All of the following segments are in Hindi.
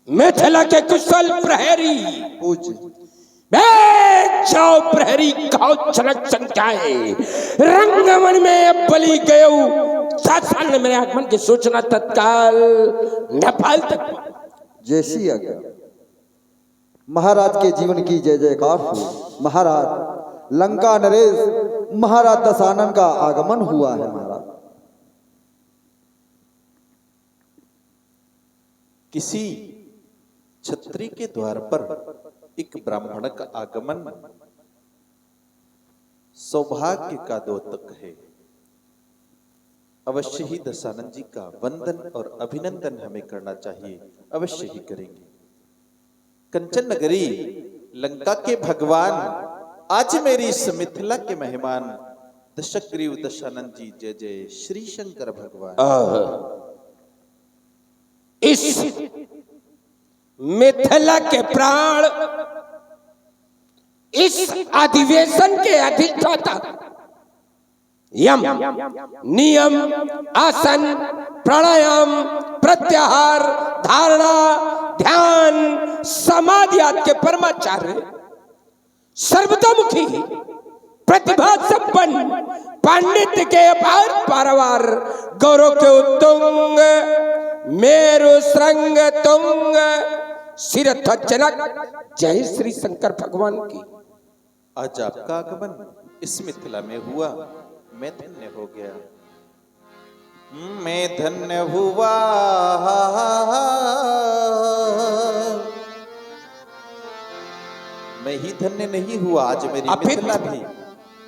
मिथिला के कुशल प्रहरी पूज जाओ प्रहरी खाओ चनक चमकाए रंगमन में बलि गयो शासन ने मेरे आगमन की सूचना तत्काल नेपाल तक जैसी आज्ञा। महाराज के जीवन की जय जयकार हो। महाराज लंका नरेश महाराज दशानन का आगमन हुआ है। महाराज किसी छत्री के द्वार पर एक ब्राह्मण का आगमन सौभाग्य का द्योतक है। अवश्य ही दशानन जी का वंदन और अभिनंदन हमें करना चाहिए, अवश्य ही करेंगे। कंचन नगरी लंका के भगवान, आज मेरी इस मिथिला के मेहमान दशग्रीव दशानन जी, जय जय श्री शंकर भगवान। इस मिथिला के प्राण, इस अधिवेशन के अधिष्ठाता यम नियम आसन प्राणायाम प्रत्याहार धारणा ध्यान समाधि आदि के परमाचार्य सर्वतोमुखी प्रतिभा संपन्न पांडित्य के अपार पारावार गौरव के उत्तुंग मेरु श्रृंग तुंग सिरथ जनक जय श्री शंकर भगवान की। आज आपका आगमन इस मिथिला में हुआ, मैं धन्य हो गया, मैं धन्य हुआ। मैं ही धन्य नहीं हुआ, आज मेरी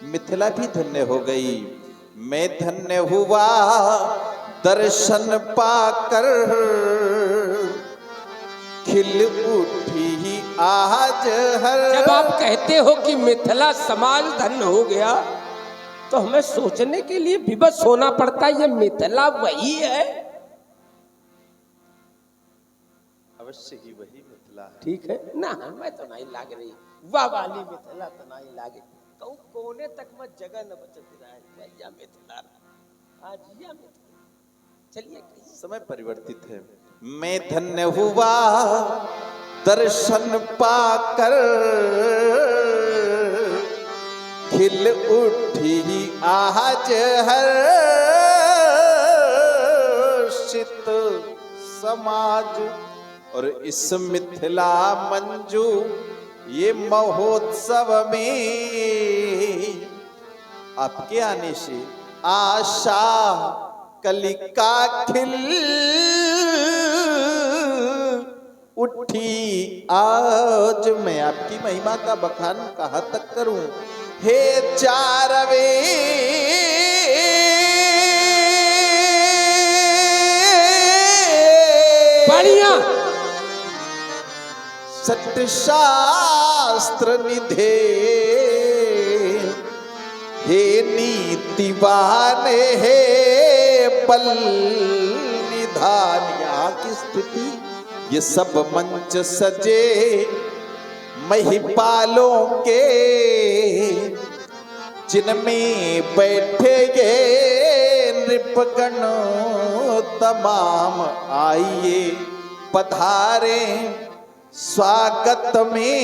मिथिला भी धन्य हो गई। मैं धन्य हुआ दर्शन पाकर खिल उठी आज हर। जब आप कहते हो कि मिथिला समाज धन्य हो गया तो हमें सोचने के लिए विवश होना पड़ता है, ये मिथिला वही है। अवश्य ही वही मिथिला है। ठीक है ना, हमें तो नहीं लाग रही वाह वाली मिथिला तो नहीं लागे, कहूँ कोने तक मत जगह न बचत रहा है। मिथिला आज या मिथिला चलिए, समय परिवर्तित है। मैं धन्य हुआ दर्शन पाकर खिल उठी आज हर्षित समाज। और इस मिथिला मंजू ये महोत्सव में आपके आने से आशा कलिका खिल उठी आज। मैं आपकी महिमा का बखान कहाँ तक करूं, हे चारवे बढ़िया सट शास्त्र निधे, हे नीतिवान हे बल निधान। यहाँ की स्थिति ये सब मंच सजे महिपालों के, जिनमें बैठे ये नृपगण तमाम आइए पधारे स्वागत में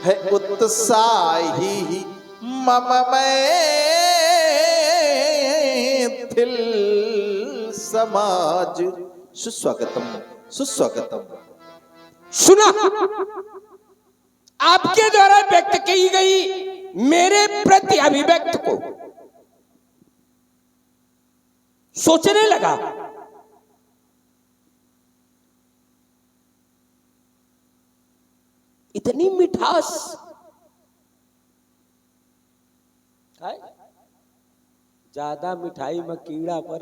है उत्साही मम मैथिल समाज। सुस्वागतम सुस्वागतम। सुना आपके द्वारा व्यक्त की गई मेरे प्रति अभिव्यक्त को सोचने लगा, इतनी मिठास है, ज्यादा मिठाई में कीड़ा पर।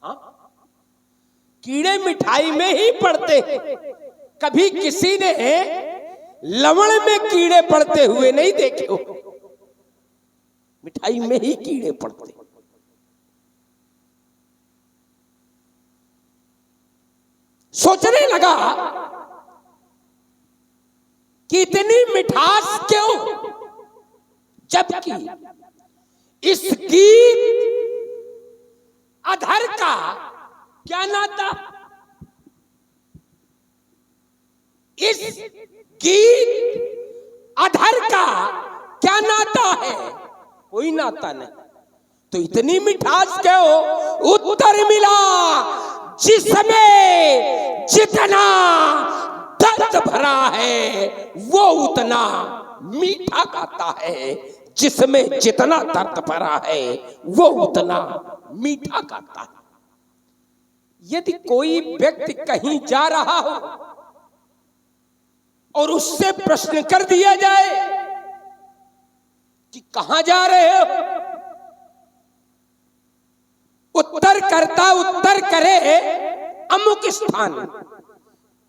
हाँ? कीड़े मिठाई में ही पड़ते हैं, कभी किसी ने लवण में कीड़े पड़ते हुए नहीं देखे हो। मिठाई में ही कीड़े पड़ते। सोचने लगा कि इतनी मिठास क्यों, जबकि इस गीत अधर का क्या नाता? इस गीत अधर का क्या नाता है? कोई नाता नहीं। तो इतनी मिठास क्यों उत्तर मिला जिसमें जितना दर्द भरा है वो उतना मीठा गाता है, जिसमें जितना दर्द भरा है वो उतना मीठा गाता है। यदि कोई व्यक्ति कहीं जा रहा हो और उससे प्रश्न कर दिया जाए कि कहां जा रहे हो, उत्तर करे अमुक स्थान,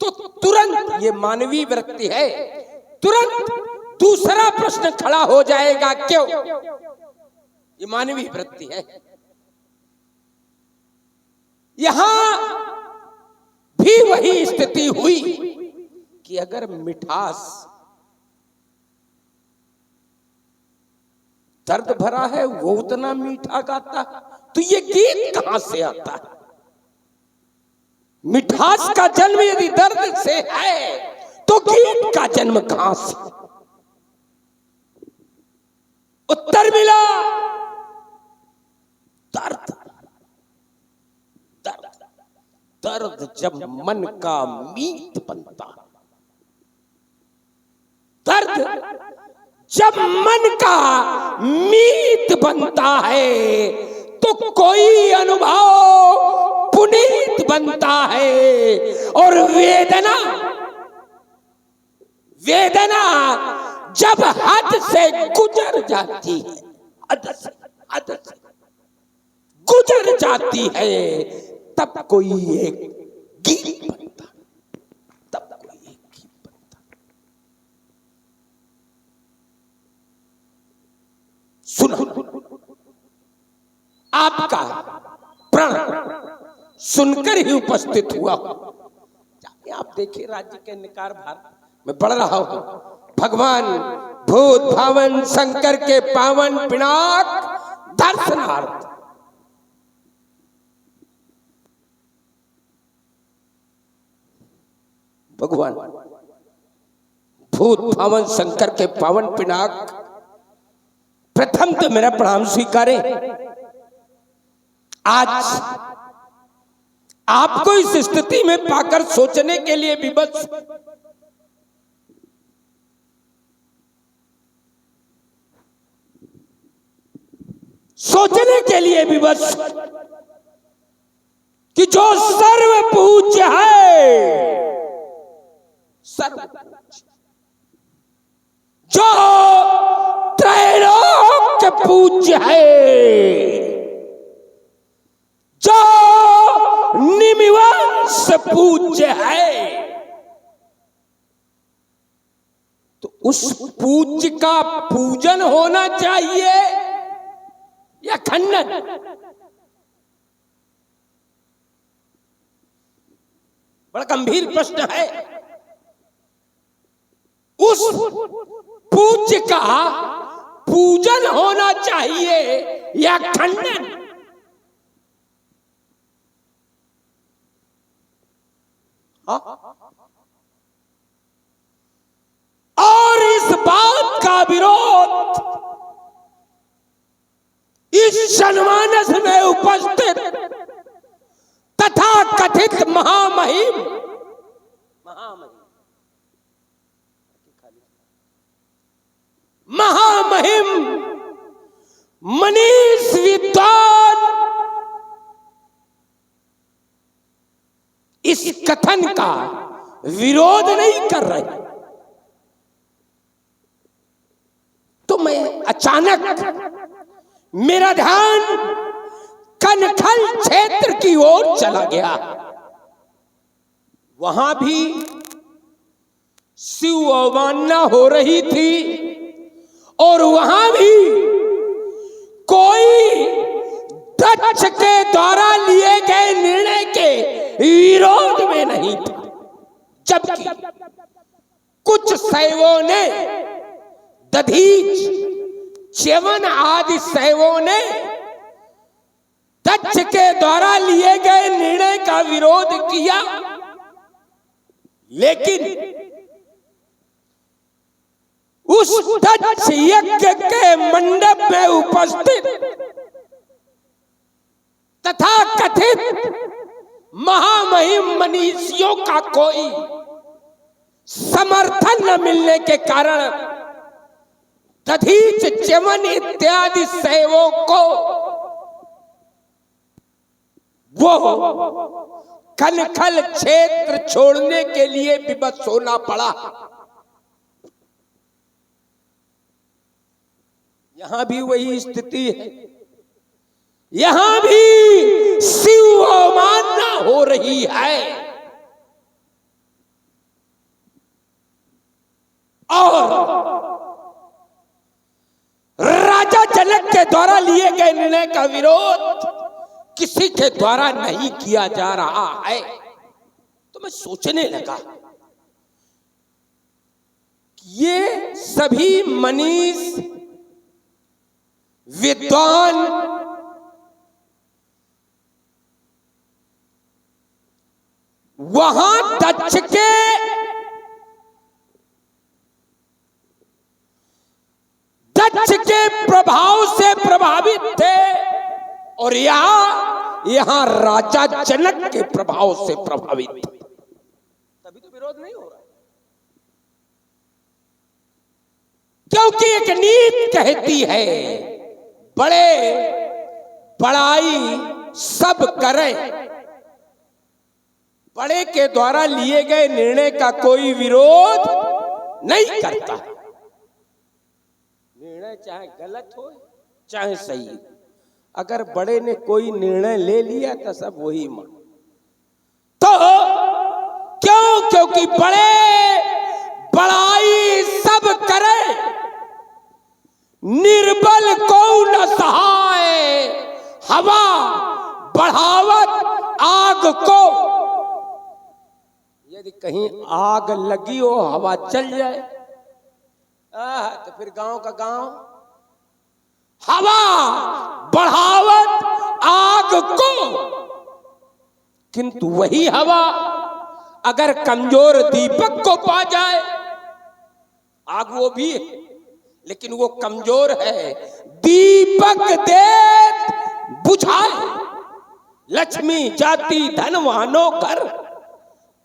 तो तुरंत, ये मानवीय वृत्ति है, तुरंत दूसरा प्रश्न खड़ा हो जाएगा, क्यों? ये मानवीय वृत्ति है। यहां भी वही स्थिति हुई कि अगर मिठास दर्द भरा है वो उतना मीठा गाता, तो ये गीत कहां से आता है? मिठास का जन्म यदि दर्द से है तो गीत का जन्म कहां से? उत्तर मिला दर्द। दर्द दर्द जब मन का मीत बनता, दर्द जब मन का मीत बनता है तो कोई अनुभव पुनीत बनता है। और वेदना जब हद से गुजर जाती है, हद से गुजर जाती है, तब कोई एक गीत बनता, तब कोई एक गीत बनता। सुनो, आपका प्रण सुनकर ही उपस्थित हुआ। आप देखिए, राज्य के निकार भार में बढ़ रहा हूं, भगवान भूत भावन शंकर के पावन पिनाक दर्शनार्थ भगवान भूत भावन शंकर के पावन पिनाक, प्रथम तो मेरा प्रणाम स्वीकारें। आज आपको इस स्थिति में पाकर सोचने के लिए विवश, सोचने के लिए विवश कि जो सर्व पूज्य है, सर्व जो त्रैलोक्य पूज्य है, जो निमिवंश पूज्य है, तो उस पूज्य का पूजन होना चाहिए या खंडन? बड़ा गंभीर प्रश्न है। उस पूज्य का पूजन होना चाहिए या खंडन? और इस बात का विरोध इस जनमानस में उपस्थित तथा कथित महामहिम मनीष विद्वान इस कथन का विरोध नहीं कर रहे, तो मैं अचानक मेरा ध्यान कनखल क्षेत्र की ओर चला गया। वहां भी शिव अवमानना हो रही थी और वहां भी कोई दक्ष के द्वारा लिए गए निर्णय के विरोध में नहीं था, जबकि कुछ शैवों ने, दधीच, च्यवन आदि शैवों ने दक्ष के द्वारा लिए गए निर्णय विरोध किया, लेकिन उस दक्ष यज्ञ के मंडप में उपस्थित तथा कथित महामहिम मनीषियों का कोई समर्थन न मिलने के कारण दधीच, च्यवन इत्यादि सेवों को वो कनखल क्षेत्र छोड़ने के लिए विवश होना पड़ा। यहां भी वही स्थिति है, यहां भी शिव अवमानना हो रही है और राजा जनक के द्वारा लिए गए निर्णय का विरोध किसी के द्वारा नहीं किया जा रहा है। तो मैं सोचने लगा कि ये सभी मनीष, विद्वान, वहां दक्ष के प्रभाव से प्रभावित थे और यहां राजा जनक के प्रभाव से प्रभावित थे, तभी तो विरोध नहीं हो रहा। क्योंकि एक नीति कहती है बड़े बड़ाई सब करें, बड़े के द्वारा लिए गए निर्णय का कोई विरोध नहीं करता। निर्णय चाहे गलत हो चाहे सही, अगर बड़े ने कोई निर्णय ले लिया तो सब वही मान। तो क्यों? क्योंकि बड़े बड़ाई सब करे, निर्बल को न सहाय, हवा बढ़ावत आग को। यदि कहीं आग लगी हो, हवा चल जाए तो फिर गांव का गांव। हवा बढ़ावत आग को, किंतु वही हवा अगर कमजोर दीपक को पा जाए, आग वो भी है लेकिन वो कमजोर है, दीपक देत बुझाए। लक्ष्मी जाति धनवानो घर,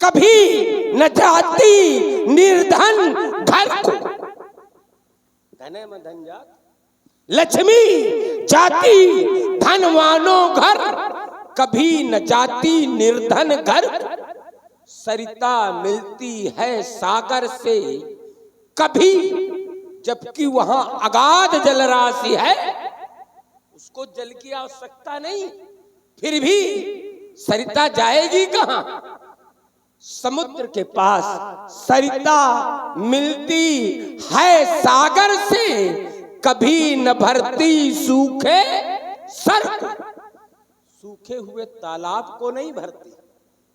कभी न जाती निर्धन घर को। धने में धन जात, लक्ष्मी जाति धनवानो घर, कभी न जाती निर्धन घर। सरिता मिलती है सागर से कभी, जबकि वहां अगाध जलराशि है, उसको जल की आवश्यकता नहीं, फिर भी सरिता जाएगी कहां? समुद्र के पास सरिता मिलती है सागर से, कभी न भरती सूखे सर को। सूखे हुए तालाब को नहीं भरती,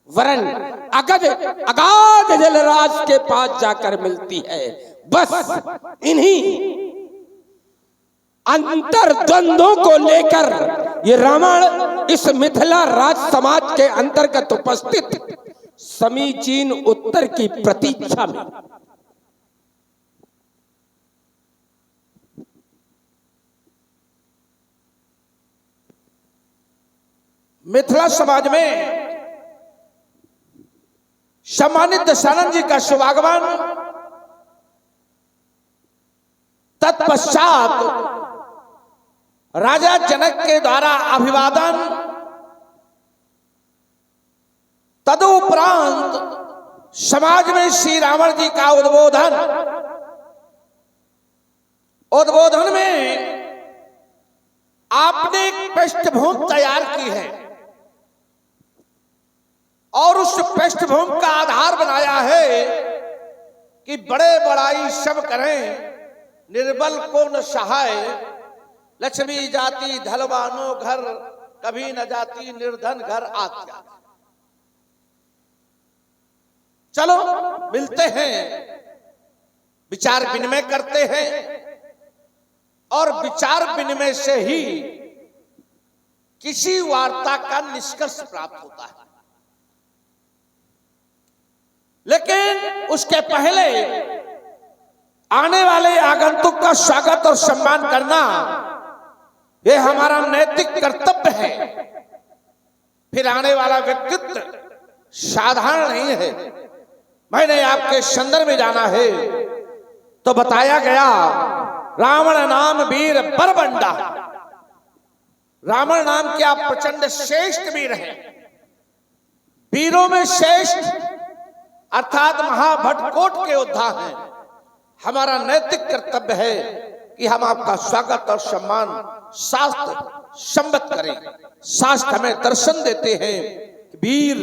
वरन अगाध जलराशि के पास जाकर मिलती है। बस इन्हीं अंतर द्वंद्वों को लेकर ये रामायण इस मिथिला राज समाज के अंतर्गत उपस्थित समीचीन उत्तर की प्रतीक्षा में। मिथिला समाज में सम्मानित दशानंद जी का शुभागमन, तत्पश्चात राजा जनक के द्वारा अभिवादन, तदुपरांत समाज में श्री रावण जी का उद्बोधन। उद्बोधन में आपने एक पृष्ठभूमि तैयार की है और उस पृष्ठभूमि का आधार बनाया है कि बड़े बड़ाई सब करें, निर्बल को न सहाय, लक्ष्मी जाति धनवानो घर, कभी न जाती निर्धन घर आत्या। चलो मिलते हैं, विचार विनिमय करते हैं और विचार विनिमय से ही किसी वार्ता का निष्कर्ष प्राप्त होता है। लेकिन उसके पहले आने वाले आगंतुक का स्वागत और सम्मान करना यह हमारा नैतिक कर्तव्य है। फिर आने वाला व्यक्तित्व साधारण नहीं है। मैंने आपके संदर्भ में जाना है तो बताया गया रावण नाम वीर बरबंडा। रावण नाम क्या प्रचंड श्रेष्ठ वीर है, वीरों में श्रेष्ठ अर्थात महाभटकोट के योद्धा हैं। हमारा नैतिक कर्तव्य है कि हम आपका स्वागत और सम्मान शास्त्र सम्मत करें। शास्त्र हमें दर्शन देते हैं कि वीर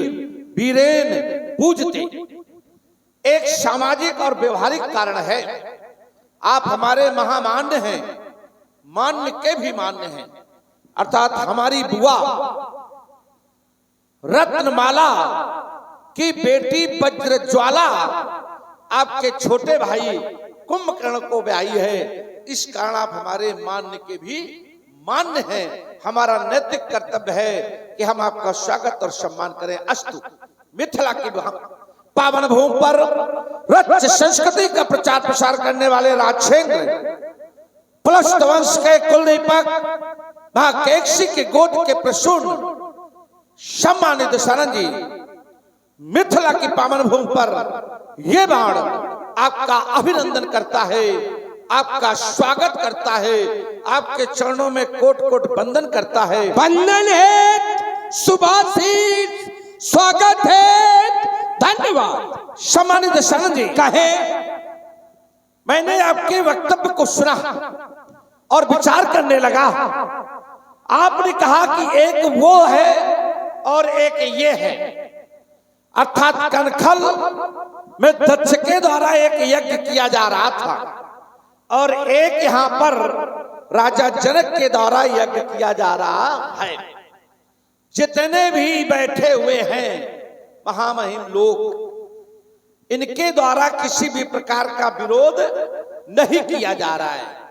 वीरेन पूजते एक सामाजिक और व्यवहारिक कारण है। आप हमारे महामान्य हैं, मान्य के भी मान्य हैं। अर्थात हमारी बुआ रत्नमाला की बेटी वज्रज्वाला आपके छोटे भाई कुंभकर्ण को ब्याही है। इस कारण आप हमारे मान्य के भी मान्य हैं। हमारा नैतिक कर्तव्य है कि हम आपका स्वागत और सम्मान करें। अस्तु। मिथिला की पावन भूमि पर रच संस्कृति का प्रचार प्रसार करने वाले राजेंद्र प्लस्त वंश के कुलदीपक महाकेक्षी के गोद के प्रसून सम्मानित दशानंद जी, मिथिला की पावन भूमि पर यह बाण आपका अभिनंदन करता है, आपका स्वागत करता है, आपके चरणों में कोट कोट वंदन करता है। वंदन है, सुभाषित स्वागत है, धन्यवाद। सम्मानित दशानंद जी, कहे मैंने आपके वक्तव्य को सुना और विचार करने लगा। आपने कहा कि एक वो है और एक ये है, अर्थात कनखल में दक्ष के द्वारा एक यज्ञ किया जा रहा था और एक यहां पर राजा जनक के द्वारा यज्ञ किया जा रहा है। जितने भी बैठे हुए हैं महामहिम लोग, इनके द्वारा किसी भी प्रकार का विरोध नहीं किया जा रहा है।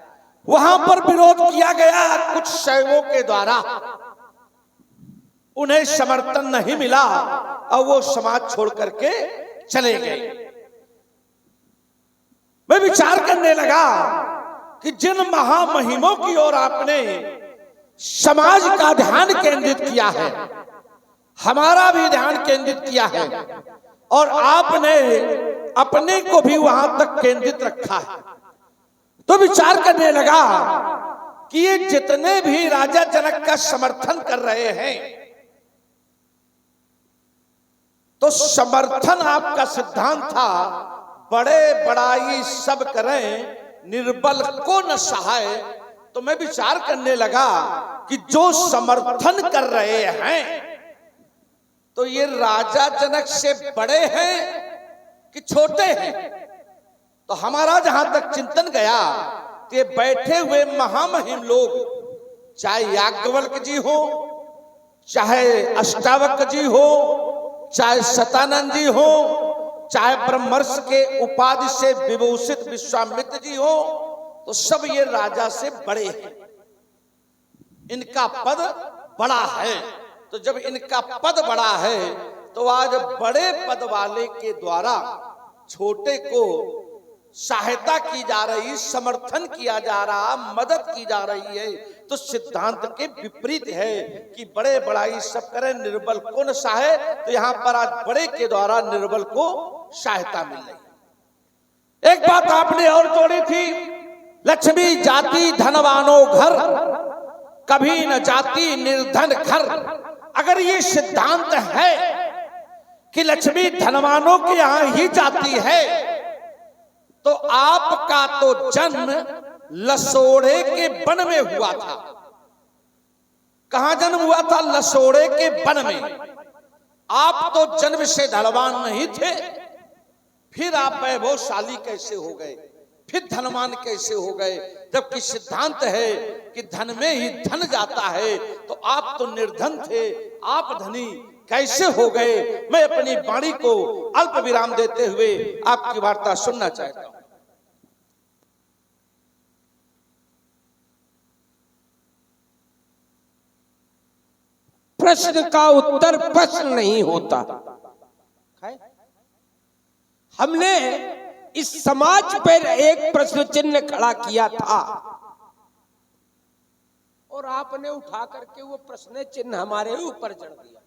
वहां पर विरोध किया गया कुछ शैवों के द्वारा, उन्हें समर्थन नहीं मिला और वो समाज छोड़ करके चले गए। मैं विचार करने लगा कि जिन महामहिमों की ओर आपने समाज का ध्यान केंद्रित किया है, हमारा भी ध्यान केंद्रित किया है और आपने अपने को भी वहां तक केंद्रित रखा है, तो विचार करने लगा कि ये जितने भी राजा जनक का समर्थन कर रहे हैं, तो समर्थन आपका सिद्धांत था बड़े बड़ाई सब करें, निर्बल को न सहाय। तो मैं विचार करने लगा कि जो समर्थन कर रहे हैं तो ये राजा जनक से बड़े हैं कि छोटे हैं। तो हमारा जहां तक चिंतन गया कि बैठे हुए महामहिम लोग, चाहे याज्ञवल्क्य जी हो, चाहे अष्टावक्र जी हो, चाहे सतानंद जी हो, चाहे ब्रह्मर्षि के उपाधि से विभूषित विश्वामित्र जी हो, तो सब ये राजा से बड़े हैं, इनका पद बड़ा है। तो जब इनका पद बड़ा है तो आज बड़े पद वाले के द्वारा छोटे को सहायता की जा रही, समर्थन किया जा रहा, मदद की जा रही है, तो सिद्धांत के विपरीत है कि बड़े बड़ाई सब करें, निर्बल को न सहाय। तो यहां पर आज बड़े के द्वारा निर्बल को सहायता मिल रही। एक बात आपने और जोड़ी थी, लक्ष्मी जाति धनवानों घर, कभी न जाति निर्धन घर। अगर ये सिद्धांत है कि लक्ष्मी धनवानों के यहां ही जाती है, तो आपका तो जन्म लसोड़े के वन में हुआ था। कहां जन्म हुआ था? लसोड़े के वन में। आप तो जन्म से धनवान नहीं थे, फिर आप वैभवशाली कैसे हो गए, फिर धनवान कैसे हो गए? जबकि सिद्धांत है कि धन में ही धन जाता है, तो आप तो निर्धन थे, आप धनी कैसे हो गए? मैं अपनी वाणी को अल्प विराम देते हुए आपकी वार्ता सुनना चाहता हूं। प्रश्न का उत्तर प्रश्न नहीं होता। हमने इस समाज पर एक प्रश्न चिन्ह खड़ा किया था और आपने उठा करके वो प्रश्न चिन्ह हमारे ऊपर जड़ दिया।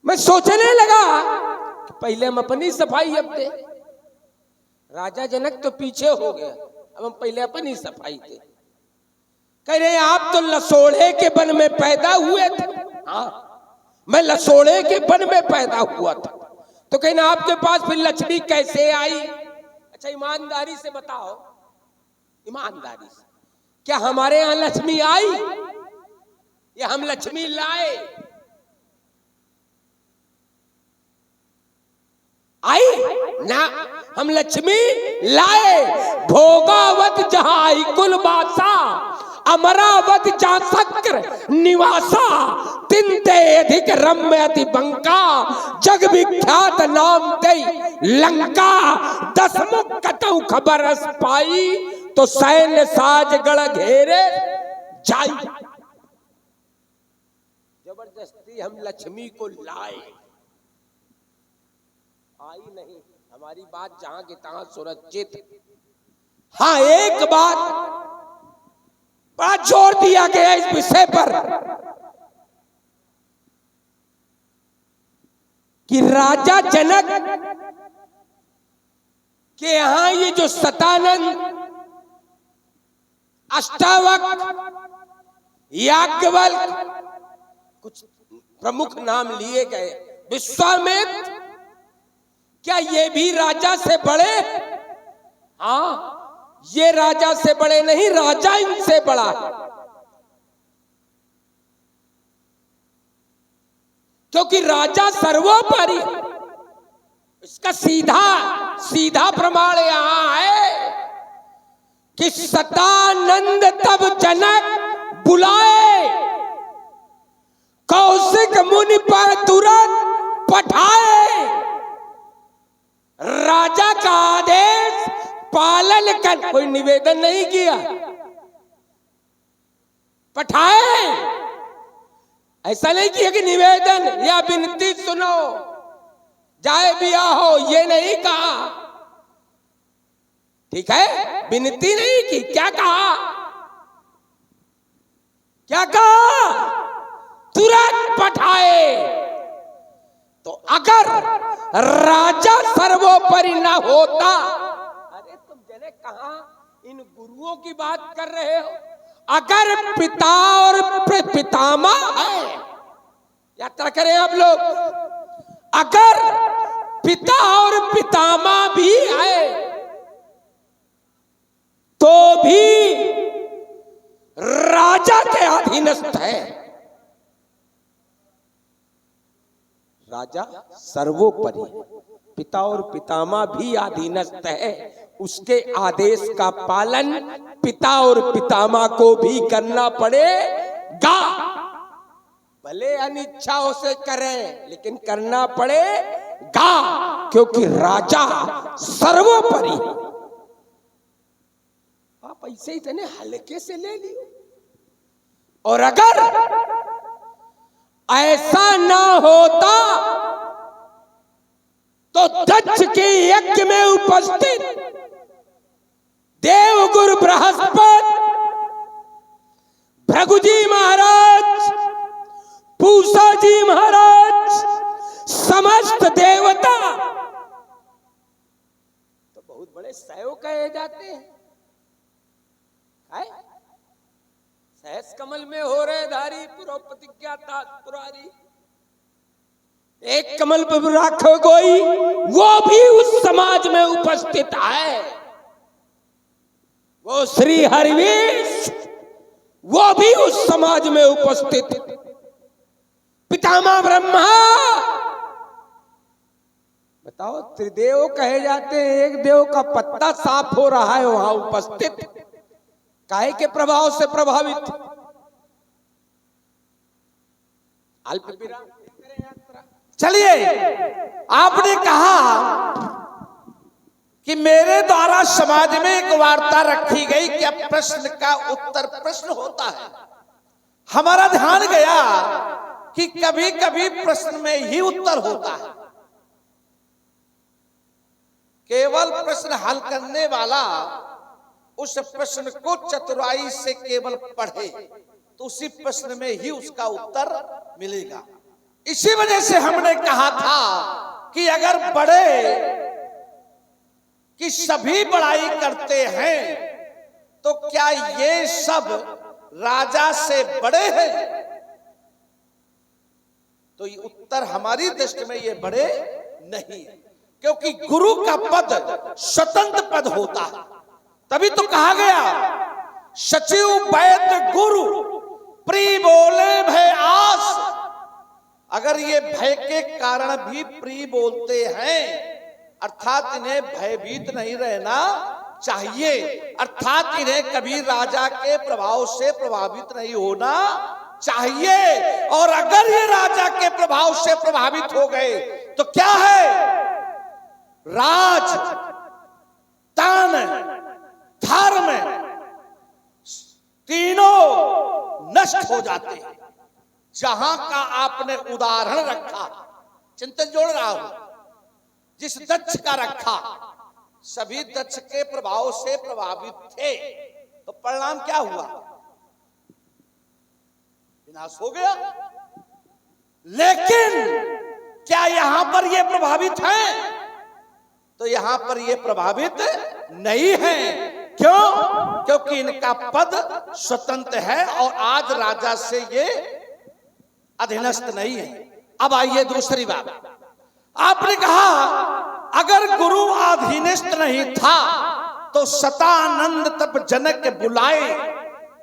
मैं सोचने लगा कि पहले हम अपनी सफाई अब दे। राजा जनक तो पीछे हो गया, अब हम पहले अपनी सफाई दे। कह रहे आप तो लसोड़े के वन में पैदा हुए थे। हाँ, मैं लसोड़े के वन में पैदा हुआ था, तो कहना आपके पास फिर लक्ष्मी कैसे आई? अच्छा ईमानदारी से बताओ, ईमानदारी से, क्या हमारे यहां लक्ष्मी आई या हम लक्ष्मी लाए? आई ना, हम लक्ष्मी लाए। भोगावत जहाई कुल बासा, अमरावत जा सक्र निवासा, तिनते अधिक रम्य अति बंका, जग विख्यात नाम दे लंका। 10 मुख कतौ खबर अस पाई, तो सैन्य साजगढ़ घेरे जाई। जबरदस्ती हम लक्ष्मी को लाए, आई नहीं। हमारी बात जहां की तहां सुरक्षित। हाँ, एक बात बड़ा जोर दिया गया इस विषय पर कि राजा जनक के यहां ये जो सतानंद, अष्टावक्र, याज्ञवल्क्य, कुछ प्रमुख नाम लिए गए, विश्वामित्र, क्या ये भी राजा से बड़े? हाँ, ये राजा से बड़े नहीं, राजा इनसे बड़ा है। क्योंकि राजा सर्वोपरि। इसका सीधा सीधा प्रमाण यहां है कि सतानंद तब जनक बुलाए, कौशिक मुनि पर तुरंत पठाए, राजा का आदेश पालन कर। कोई निवेदन नहीं किया, पठाए। ऐसा नहीं किया कि निवेदन या विनती सुनो जाए भी हो, ये नहीं कहा। ठीक है, विनती नहीं की, क्या कहा? क्या कहा? तुरंत पठाए। तो अगर राजा सर्वोपरि न होता, अरे तुम जने कहां इन गुरुओं की बात कर रहे हो? अगर पिता और पितामह है, यात्रा करें आप लोग, अगर पिता और पितामह भी है तो भी राजा के अधीनस्थ है। राजा सर्वोपरि, पिता और पितामह भी अधीनस्थ है। उसके आदेश का पालन पिता और पितामह को भी करना पड़ेगा। भले अनिच्छाओं से करें, लेकिन करना पड़ेगा, क्योंकि राजा सर्वोपरि। आप ऐसे इतने हल्के से ले लियो। और अगर ऐसा ना होता तो दक्ष के यज्ञ में उपस्थित देवगुरु बृहस्पति, भृगुजी महाराज, पूषा जी महाराज, समस्त देवता तो बहुत बड़े सैव कहे जाते हैं। सहस कमल में हो रहे धारी, पुरो प्रतिज्ञा पुरारी, एक कमल पर राखो कोई, वो भी उस समाज में उपस्थित है। वो श्री हरिवेश, वो भी उस समाज में उपस्थित। पितामह ब्रह्मा, बताओ, त्रिदेव कहे जाते हैं। एक देव का पत्ता साफ हो रहा है वहां उपस्थित, काहे के प्रभाव से प्रभावित? अल्प विराम। चलिए, आपने कहा कि मेरे द्वारा समाज में एक वार्ता रखी गई कि अब प्रश्न का उत्तर प्रश्न होता है। हमारा ध्यान गया कि कभी कभी प्रश्न में ही उत्तर होता है। केवल प्रश्न हल करने वाला उस प्रश्न को चतुराई से केवल पढ़े तो उसी प्रश्न में ही उसका उत्तर मिलेगा। इसी वजह से हमने कहा था कि अगर बड़े की सभी बड़ाई करते हैं तो क्या ये सब राजा से बड़े हैं? तो ये उत्तर हमारी दृष्टि में ये बड़े नहीं है, क्योंकि गुरु का पद स्वतंत्र पद होता है। तभी तो कहा गया सचिव वैद्य गुरु प्री बोले भय आस। अगर ये भय के कारण भी प्री बोलते हैं अर्थात इन्हें भयभीत नहीं रहना चाहिए, अर्थात इन्हें कभी राजा के प्रभाव से प्रभावित नहीं होना चाहिए। और अगर ये राजा के प्रभाव से प्रभावित हो गए तो क्या है, राज तान धर्म तीनों नष्ट हो जाते हैं। जहां का आपने उदाहरण रखा, चिंतन जोड़ रहा हूं, जिस दक्ष का रखा, सभी दक्ष के प्रभाव से प्रभावित थे तो परिणाम क्या हुआ, विनाश हो गया। लेकिन क्या यहां पर ये प्रभावित हैं? तो यहां पर ये प्रभावित नहीं है। क्यों? क्योंकि इनका पद स्वतंत्र है और आज राजा से ये अधीनस्थ नहीं है। अब आइए दूसरी बात, आपने कहा अगर गुरु अधीनस्थ नहीं था तो सतानंद तब जनक बुलाए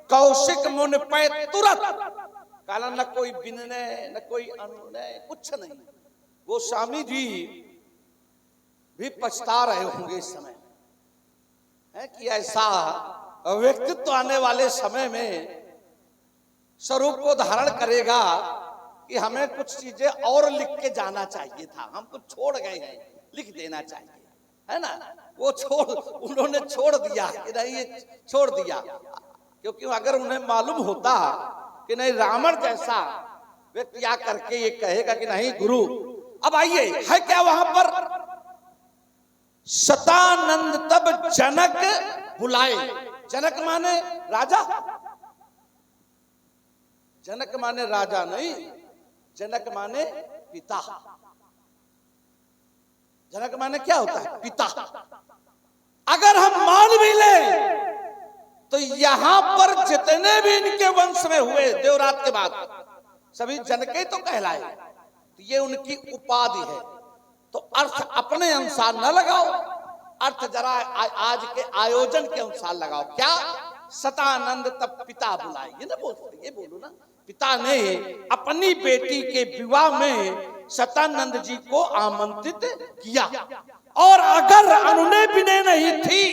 कौशिक मुनि पे तुरंत। काला न कोई बिनने न कोई अनुनय, कुछ नहीं। वो स्वामी जी भी पछता रहे होंगे इस समय है कि ऐसा व्यक्तित्व आने वाले समय में स्वरूप को धारण करेगा कि हमें कुछ चीजें और लिख के जाना चाहिए था, हम कुछ छोड़ गए हैं, लिख देना चाहिए, है ना। वो उन्होंने छोड़ दिया कि नहीं, ये छोड़ दिया। क्योंकि अगर उन्हें मालूम होता कि नहीं रावण जैसा व्यक्ति आ करके ये कहेगा कि नहीं गुरु। अब आइए, है क्या वहां पर, सतानंद तब जनक बुलाए। जनक माने राजा, जनक माने राजा नहीं, जनक माने पिता। जनक माने क्या होता है, पिता। अगर हम मान भी लें तो यहां पर जितने भी इनके वंश में हुए देवरात के बाद सभी जनके तो कहलाए, तो ये उनकी उपाधि है। तो अर्थ अपने अनुसार न लगाओ, अर्थ जरा आज के आयोजन के अनुसार लगाओ। क्या, सतानंद तब पिता बुलाए, ये ना बोलते, ये बोलो ना। पिता ने अपनी बेटी के विवाह में सतानंद जी को आमंत्रित किया, और अगर अनुनय विनय नहीं थी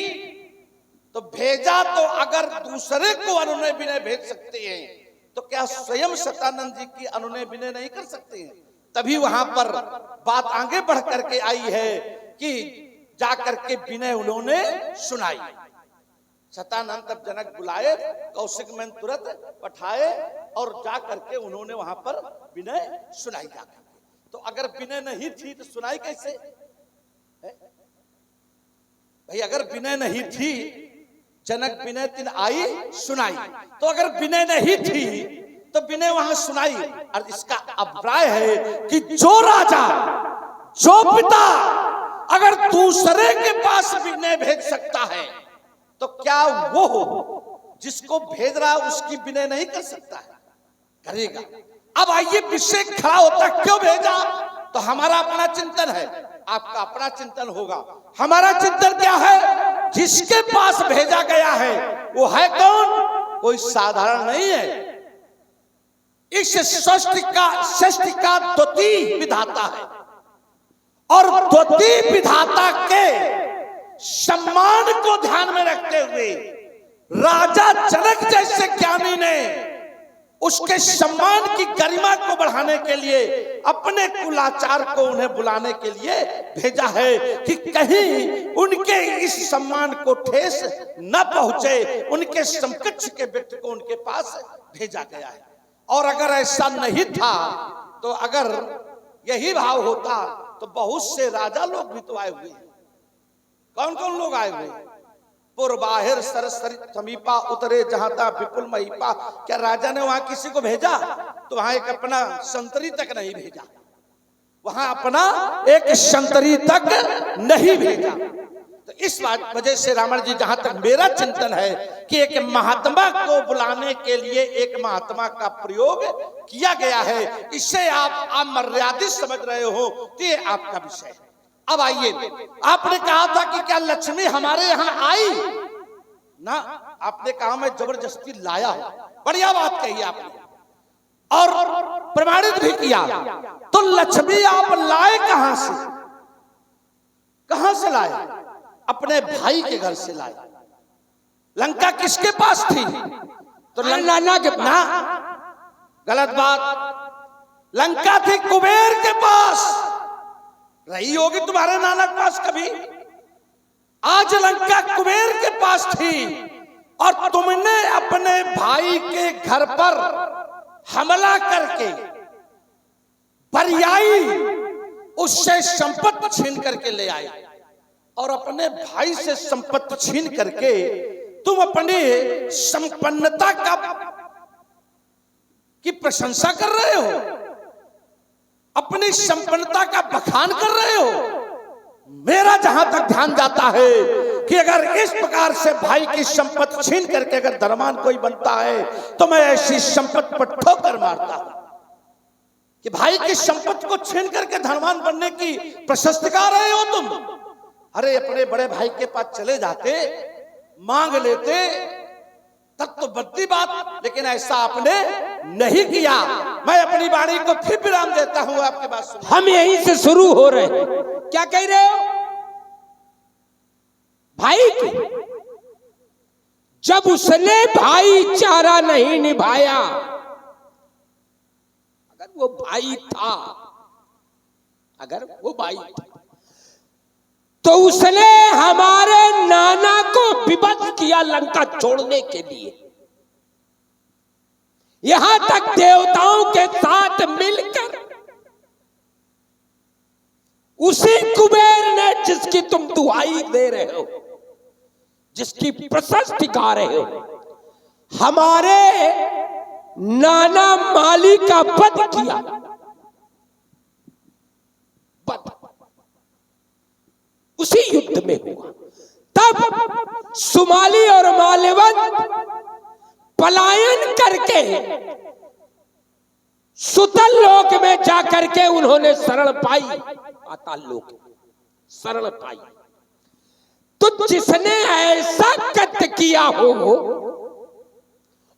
तो भेजा, तो अगर दूसरे को अनुनय विनय भेज सकते हैं तो क्या स्वयं सतानंद जी की अनुनय विनय नहीं कर सकते हैं? तभी वहां पर बात आगे बढ़ करके आई है कि जाकर के विनय उन्होंने सुनाई। सतानंद तब जनक बुलाए, कौशिक में तुरंत पठाए और जा करके उन्होंने वहां पर विनय सुनाई। जाकर तो अगर विनय नहीं थी तो सुनाई कैसे भाई? अगर विनय नहीं थी, जनक विनय तिन आई सुनाई, तो अगर विनय नहीं थी तो विनय वहां सुनाई। और इसका अभिप्राय है कि जो राजा, जो पिता अगर दूसरे के पास विनय भेज सकता है तो क्या वो जिसको भेज रहा है उसकी विनय नहीं कर सकता है? करेगा। अब आइए विषय खड़ा होता, क्यों भेजा? तो हमारा अपना चिंतन है, आपका अपना चिंतन होगा। हमारा चिंतन क्या है? जिसके पास भेजा गया है वो है कौन? कोई साधारण नहीं है। इस सृष्टि का द्वितीय विधाता है, और द्वितीय विधाता के सम्मान को ध्यान में रखते हुए राजा जनक जैसे ज्ञानी ने उसके सम्मान की गरिमा को बढ़ाने के लिए अपने कुलाचार को उन्हें बुलाने के लिए भेजा है कि कहीं उनके इस सम्मान को ठेस न पहुंचे। उनके समकक्ष के व्यक्ति को उनके पास भेजा गया है। और अगर ऐसा नहीं था तो अगर यही भाव होता तो बहुत से राजा लोग भी तो आए हुए हैं। कौन कौन लोग आए हुए हैं? पुरबाहिर सरसरी समीपा उतरे जहां था विपुल महीपा। क्या राजा ने वहां किसी को भेजा? तो वहां एक अपना संतरी तक नहीं भेजा, वहां अपना एक संतरी तक नहीं भेजा। तो इस वजह से रावण जी, जहां तक मेरा चिंतन है कि एक महात्मा को बुलाने के लिए एक महात्मा का प्रयोग किया गया है, इसे आप अमर्यादित समझ रहे हो तो ये आपका विषय है। अब आइए, आपने कहा था कि क्या लक्ष्मी हमारे यहां आई ना? आपने कहा मैं जबरदस्ती लाया हूं। बढ़िया बात कही आपने और प्रमाणित भी किया। तो लक्ष्मी आप लाए कहां से? कहां से लाए? अपने भाई के घर से लाए। लंका किसके पास थी? तो नाना के पास। ना, गलत बात। लंका थी कुबेर के पास। रही होगी तुम्हारे नाना के पास कभी? आज लंका कुबेर के पास थी और तुमने अपने भाई के घर पर हमला करके बरियाई उससे संपत्ति छीन करके ले आए और अपने भाई से संपत्ति छीन करके तुम अपनी संपन्नता की प्रशंसा कर रहे हो, अपनी संपन्नता का बखान कर रहे हो। मेरा जहां तक ध्यान जाता है कि अगर इस प्रकार से भाई की संपत्ति छीन करके अगर धनवान कोई बनता है तो मैं ऐसी संपत्ति पर ठोकर मारता हूं कि भाई की संपत्ति को छीन करके धनवान बनने की प्रशस्ति गा रहे हो तुम। अरे अपने बड़े भाई के पास चले जाते, मांग लेते, तब तो बढ़ती बात, लेकिन ऐसा आपने नहीं किया। मैं अपनी वाणी को फिर विराम देता हूं, आपके बात सुनिए। हम यहीं से शुरू हो रहे हैं। क्या कह रहे हो? भाई की जब उसने भाईचारा नहीं निभाया, अगर वो भाई था, अगर वो भाई था तो उसने हमारे नाना को विवश किया लंका छोड़ने के लिए। यहां तक देवताओं के साथ मिलकर उसी कुबेर ने, जिसकी तुम दुहाई दे रहे हो, जिसकी प्रशस्ति गा रहे हो, हमारे नाना माली का वध किया। वध उसी युद्ध में हुआ। तब सुमाली और माल्यवंत पलायन करके सुतल लोक में जाकर के उन्होंने शरण पाई, पाताल लोक शरण पाई। तो जिसने ऐसा कृत्य किया हो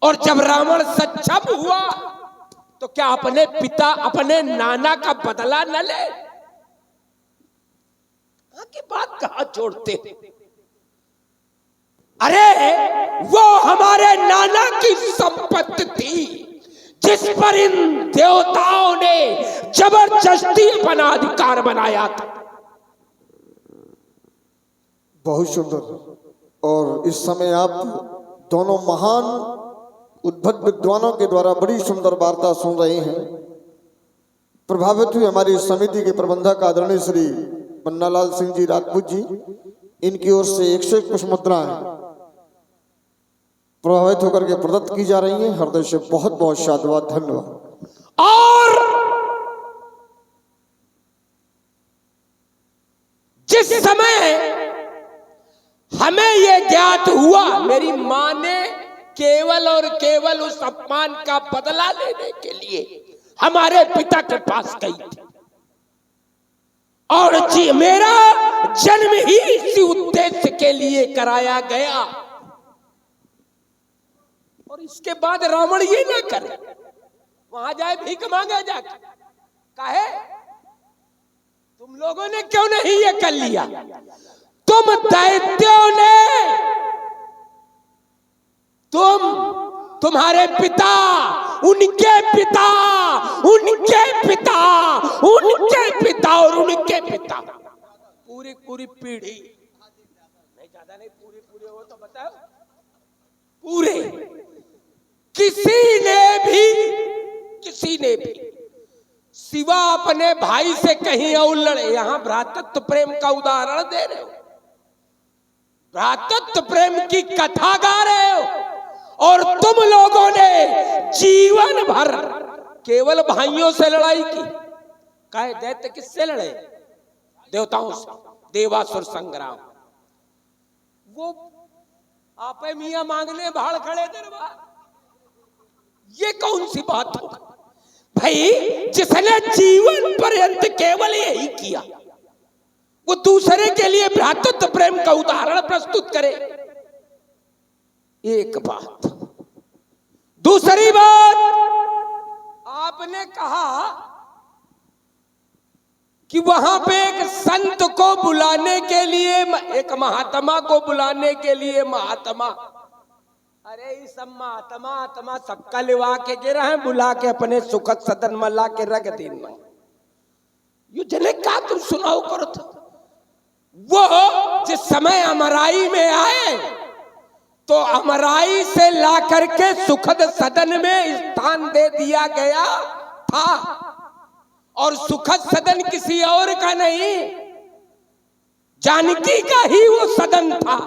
और जब रावण सक्षम हुआ तो क्या अपने पिता, अपने नाना का बदला न ले? की बात कहां छोड़ते? अरे वो हमारे नाना की संपत्ति थी जिस पर इन देवताओं ने जबरदस्ती अपना अधिकार बनाया था। बहुत सुंदर। और इस समय आप दोनों महान उद्भट विद्वानों के द्वारा बड़ी सुंदर वार्ता सुन रहे हैं। प्रभावित हुई हमारी समिति के प्रबंधक आदरणीय श्री पन्नालाल सिंह जी राजपूत जी, इनकी ओर से 101 पुष्प मुद्राएं प्रभावित होकर के प्रदत्त की जा रही हैं। हृदय से बहुत बहुत साधुवाद, धन्यवाद। और जिस समय हमें यह ज्ञात हुआ, मेरी मां ने केवल और केवल उस अपमान का बदला लेने के लिए हमारे पिता के पास गई थी और जी मेरा जन्म ही इसी उद्देश्य के लिए कराया गया। और इसके बाद रावण ये ना करे, वहां जाए भीख मांगे जाके, काहे? तुम लोगों ने क्यों नहीं ये कर लिया? तुम दैत्यों ने, तुम्हारे पिता, उनके पिता, उनके पिता, उनके पिता और उनके पिता, पूरी पूरी पीढ़ी, नहीं ज्यादा नहीं, पूरे पूरे हो तो बताओ, पूरे, किसी ने भी शिवा अपने भाई से कहीं और लड़े। यहां भ्रातृत्व प्रेम का उदाहरण दे रहे हो, भ्रातृत्व प्रेम की कथा गा रहे हो, और तुम लोगों ने जीवन भर केवल भाइयों से लड़ाई की। कहे दैत्य किससे लड़े? देवताओं से, देवासुर संग्राम। वो आपे मियां मांगने भाड़ खड़े दरबार, ये कौन सी बात हो भाई? जिसने जीवन पर्यंत केवल यही किया, वो दूसरे के लिए भ्रातृत्व प्रेम का उदाहरण प्रस्तुत करे। एक बात। दूसरी बात, आपने कहा कि वहां पे एक संत को बुलाने के लिए, एक महात्मा को बुलाने के लिए महात्मा, अरे ये सब महात्मा आत्मा सबका लिवा के गिरा है, बुला के अपने सुखद सदन में ला के रख देना। यू जने का तुम सुनाओ करो तो। वो जिस समय अमराई में आए तो अमराई से ला करके सुखद सदन में स्थान दे दिया गया था, और सुखद सदन किसी और का नहीं, जानकी का ही वो सदन था।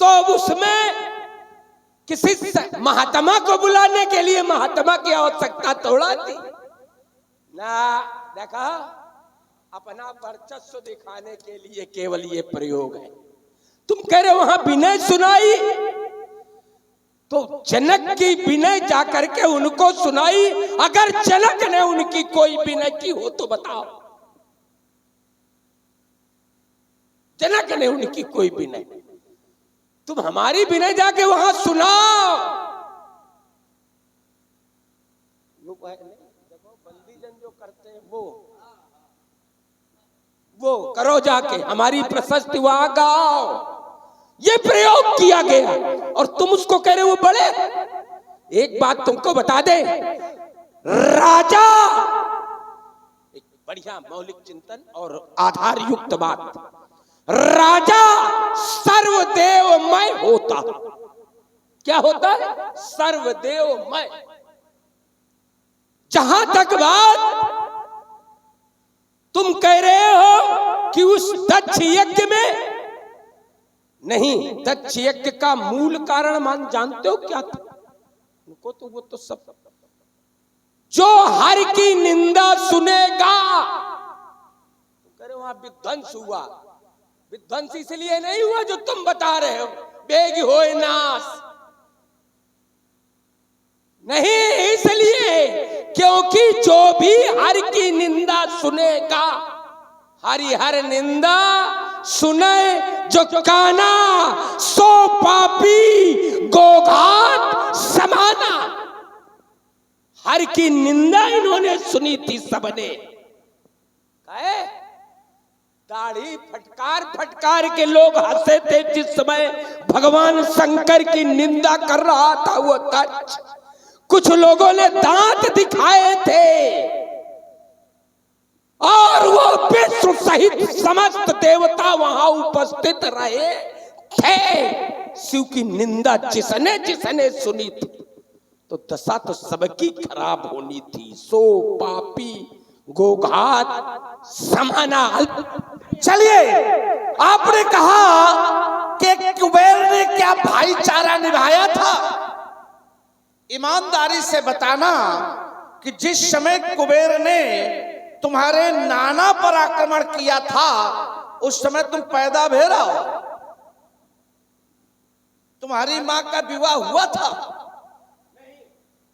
तो उसमें किसी महात्मा को बुलाने के लिए महात्मा की आवश्यकता थोड़ा थी ना। देखा, अपना वर्चस्व दिखाने के लिए केवल ये प्रयोग है। तुम कह रहे वहां विनय सुनाई, तो जनक की विनय जाकर के उनको सुनाई। अगर जनक ने उनकी कोई विनय की हो तो बताओ, जनक ने उनकी कोई विनय, तुम हमारी विनय जाके वहां सुनाओ। बंदीजन जो करते हैं वो करो जाके, हमारी प्रशस्ति वहां गाओ। ये प्रयोग किया गया और तुम उसको कह रहे हो बड़े। एक बात तुमको बता दे, राजा, एक बढ़िया मौलिक चिंतन और आधार युक्त बात, राजा सर्वदेवमय होता। क्या होता है? सर्वदेवमय। जहां तक बात तुम कह रहे हो कि उस दक्ष यज्ञ में, नहीं, दक्ष यज्ञ का मूल कारण मान जानते हो क्या था? उनको तो वो तो सब, जो हर की निंदा सुनेगा, कह रहे वहां विध्वंस हुआ। विध्वंस इसलिए नहीं हुआ जो तुम बता रहे हो, बेग होए नाश, नहीं, इसलिए क्योंकि जो भी हर की निंदा सुनेगा, हरिहर निंदा सुने जो काना, सो पापी गोघात समाना। हर की निंदा इन्होंने सुनी थी सबने। कहे दाढ़ी फटकार फटकार के लोग हंसे थे जिस समय भगवान शंकर की निंदा कर रहा था वो दक्ष। कुछ लोगों ने दांत दिखाए थे, और वो विश्व सहित समस्त देवता वहां उपस्थित रहे थे। शिव की निंदा जिसने जिसने सुनी थी तो दशा तो सबकी खराब होनी थी। सो पापी गोघात समाना। चलिए, आपने कहा कि कुबेर ने क्या भाईचारा निभाया था। ईमानदारी से बताना कि जिस समय कुबेर ने तुम्हारे नाना पर आक्रमण किया था उस समय तुम पैदा भेरा हो, तुम्हारी मां का विवाह हुआ था,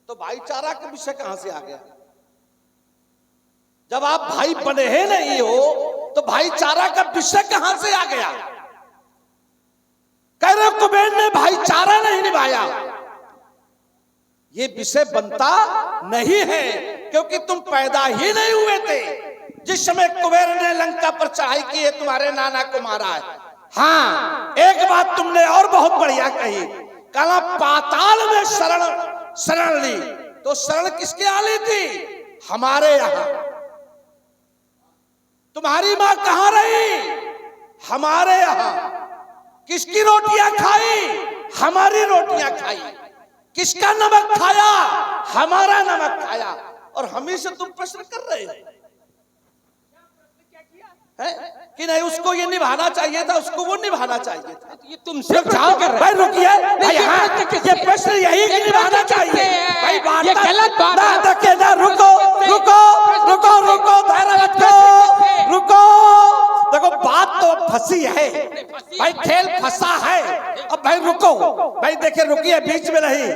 तो भाईचारा का विषय कहां से आ गया? जब आप भाई बने ही नहीं हो तो भाईचारा का विषय कहां से आ गया? कह रहे कुबेर ने भाईचारा नहीं निभाया, ये विषय बनता नहीं है क्योंकि तुम पैदा ही नहीं हुए थे जिस समय कुबेर ने लंका पर चढ़ाई की है, तुम्हारे नाना को मारा है। हाँ, एक बात तुमने और बहुत बढ़िया कही, कहा पाताल में शरण ली, तो शरण किसके आ ली थी? हमारे यहां। तुम्हारी मां कहां रही? हमारे यहां। किसकी रोटियां खाई? हमारी रोटियां खाई। किसका नमक खाया? हमारा नमक खाया। और हमें से तुम प्रश्न कर रहे हो कि नहीं उसको ये निभाना चाहिए था, उसको वो निभाना चाहिए था। ये तुमसे प्रश्न कर रहे भाई रुकिए, भाई ये हाँ, प्रश्न ये प्रश्न यही कि निभाना चाहिए। भाई बात ये गलत बात है। देखिए ना, रुको रुको रुको रुको, धैर्य रखो, रुको। देखो बात तो फंसी है भाई, खेल फंसा है। अब भाई रुको, भाई देखिए रुकिए, बीच में नहीं,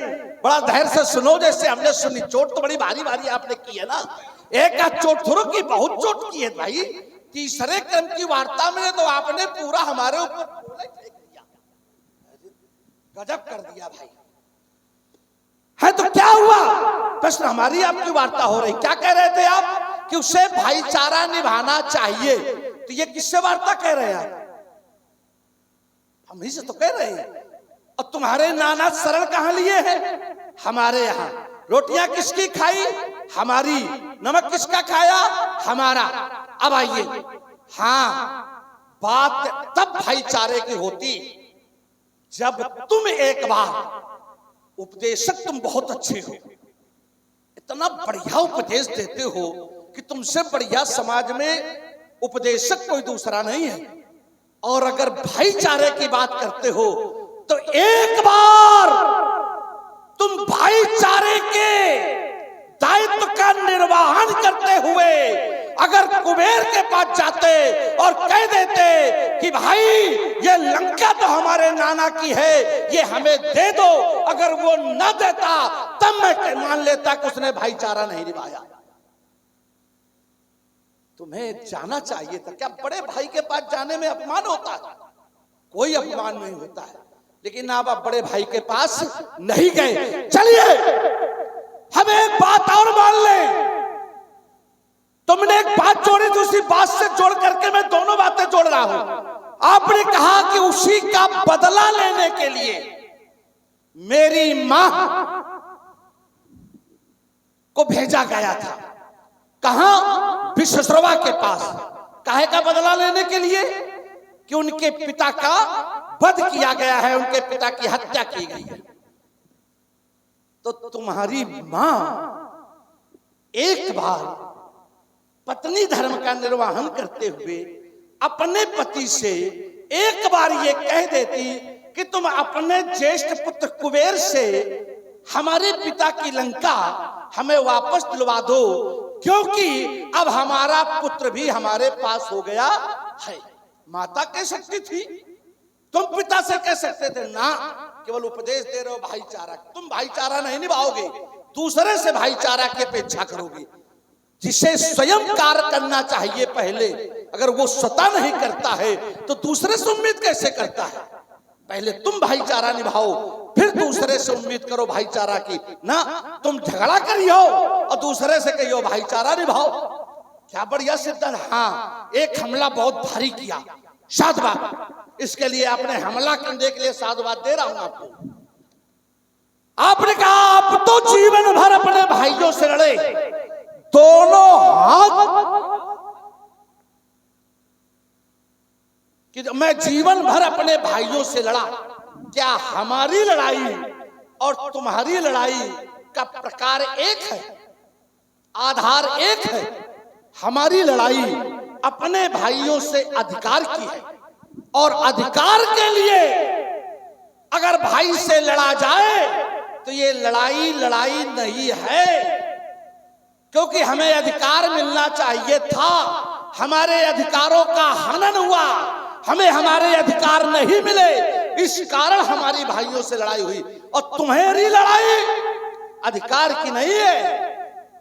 बड़ा धैर्य से सुनो। जैसे हमने सुनी, चोट तो बड़ी भारी भारी आपने की है ना, एक आध चोट थोड़ा की, बहुत चोट की है भाई। तीसरे क्रम की वार्ता में तो आपने पूरा हमारे ऊपर फेंक दिया, गजब कर दिया भाई। है तो क्या हुआ? प्रश्न हमारी आपकी वार्ता हो रही, क्या कह रहे थे आप कि उसे भाईचारा निभाना चाहिए, तो ये किससे वार्ता कह रहे हैं? हम ही से तो कह रहे हैं। और तुम्हारे नाना शरण कहां लिए हैं? हमारे यहाँ। रोटियां किसकी खाई? हमारी। नमक किसका खाया? हमारा। अब आइए, हाँ, बात तब भाईचारे की होती जब तुम एक बार, उपदेशक तुम बहुत अच्छे हो, इतना बढ़िया उपदेश देते हो कि तुमसे बढ़िया समाज में उपदेशक कोई दूसरा नहीं है। और अगर भाईचारे की बात करते हो तो एक बार तुम भाईचारे के दायित्व का निर्वहन करते हुए अगर कुबेर के पास जाते और कह देते कि भाई ये लंका तो हमारे नाना की है, ये हमें दे दो, अगर वो न देता तब मैं मान लेता कि उसने भाईचारा नहीं निभाया। तुम्हें जाना चाहिए था। क्या बड़े भाई के पास जाने में अपमान होता है? कोई अपमान नहीं होता है, लेकिन आप बड़े भाई के पास नहीं गए। चलिए हम एक बात और मान लें, तुमने एक बात जोड़ी, दूसरी बात से जोड़ करके मैं दोनों बातें जोड़ रहा हूं। आपने कहा कि उसी का बदला लेने के लिए मेरी मां को भेजा गया था। कहां? विश्वश्रवा के पास। काहे का बदला लेने के लिए? कि उनके पिता का वध किया गया है, उनके पिता की हत्या की गई है। तो तुम्हारी मां एक बार पत्नी धर्म का निर्वहन करते हुए अपने पति से एक बार ये कह देती कि तुम अपने ज्येष्ठ पुत्र कुबेर से हमारे पिता की लंका हमें वापस दिलवा दो, क्योंकि अब हमारा पुत्र भी हमारे पास हो गया है। माता कह सकती थी, तुम पिता से कह सकते थे ना, केवल उपदेश दे रहे हो भाईचारा। तुम भाईचारा नहीं निभाओगे, दूसरे से भाईचारा की अपेक्षा करोगे। जिसे स्वयं कार्य करना चाहिए पहले, अगर वो स्वतः नहीं करता है तो दूसरे से उम्मीद कैसे करता है? पहले तुम भाईचारा निभाओ, फिर दूसरे से उम्मीद करो भाईचारा की। ना तुम झगड़ा करियो और दूसरे से कहियो भाईचारा निभाओ। क्या बढ़िया सिद्धांत। हाँ, एक हमला बहुत भारी किया, साधुवाद। इसके लिए आपने हमला करने के लिए साधुवाद दे रहा हूं आपको। आपने कहा आप तो जीवन भर अपने भाइयों से लड़े, दोनों हाथ कि मैं जीवन भर अपने भाइयों से लड़ा। क्या हमारी लड़ाई और तुम्हारी लड़ाई का प्रकार एक है, आधार एक है? हमारी लड़ाई अपने भाइयों से अधिकार की है, और अधिकार के लिए अगर भाई से लड़ा जाए तो ये लड़ाई नहीं है, क्योंकि हमें अधिकार मिलना चाहिए था। हमारे अधिकारों का हनन हुआ, हमें हमारे अधिकार नहीं मिले, इस कारण हमारी भाइयों से लड़ाई हुई। और तुम्हारी लड़ाई अधिकार की नहीं है,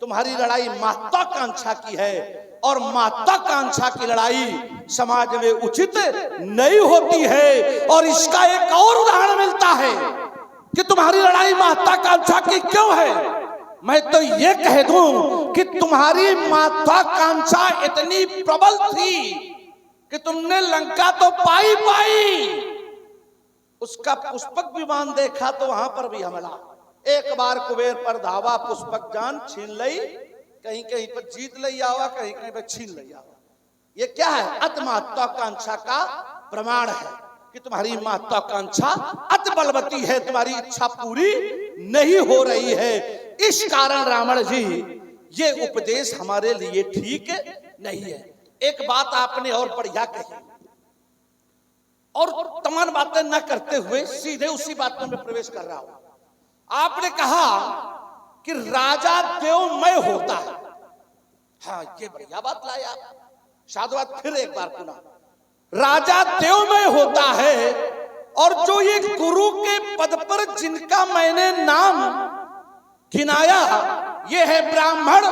तुम्हारी लड़ाई महत्वाकांक्षा की है, और महत्वाकांक्षा की लड़ाई समाज में उचित नहीं होती है। और इसका एक और उदाहरण मिलता है कि तुम्हारी लड़ाई महत्वाकांक्षा की क्यों है। मैं तो ये कह दूं कि तुम्हारी महत्वाकांक्षा इतनी प्रबल थी कि तुमने लंका तो पाई, उसका पुष्पक विमान देखा तो वहां पर भी हमला। एक बार कुबेर पर धावा, पुष्पक जान छीन लई, कहीं कहीं पर जीत लई आवा, कहीं कहीं पर छीन लई आवा। ये क्या है? अति महत्वाकांक्षा का प्रमाण है। कि तुम्हारी महत्वाकांक्षा अति बलवती है, तुम्हारी इच्छा पूरी नहीं हो रही है। इस कारण रावण जी ये उपदेश हमारे लिए ठीक नहीं है। एक बात आपने और बढ़िया कही और तमाम बातें न करते हुए सीधे उसी बात में मैं प्रवेश कर रहा हूं। आपने कहा कि राजा देवमय होता है। हाँ, ये बढ़िया बात लाए आप। साधुवाद फिर एक बार पुनः, राजा देवमय होता है और जो ये गुरु के पद पर जिनका मैंने नाम गिनाया ये है ब्राह्मण।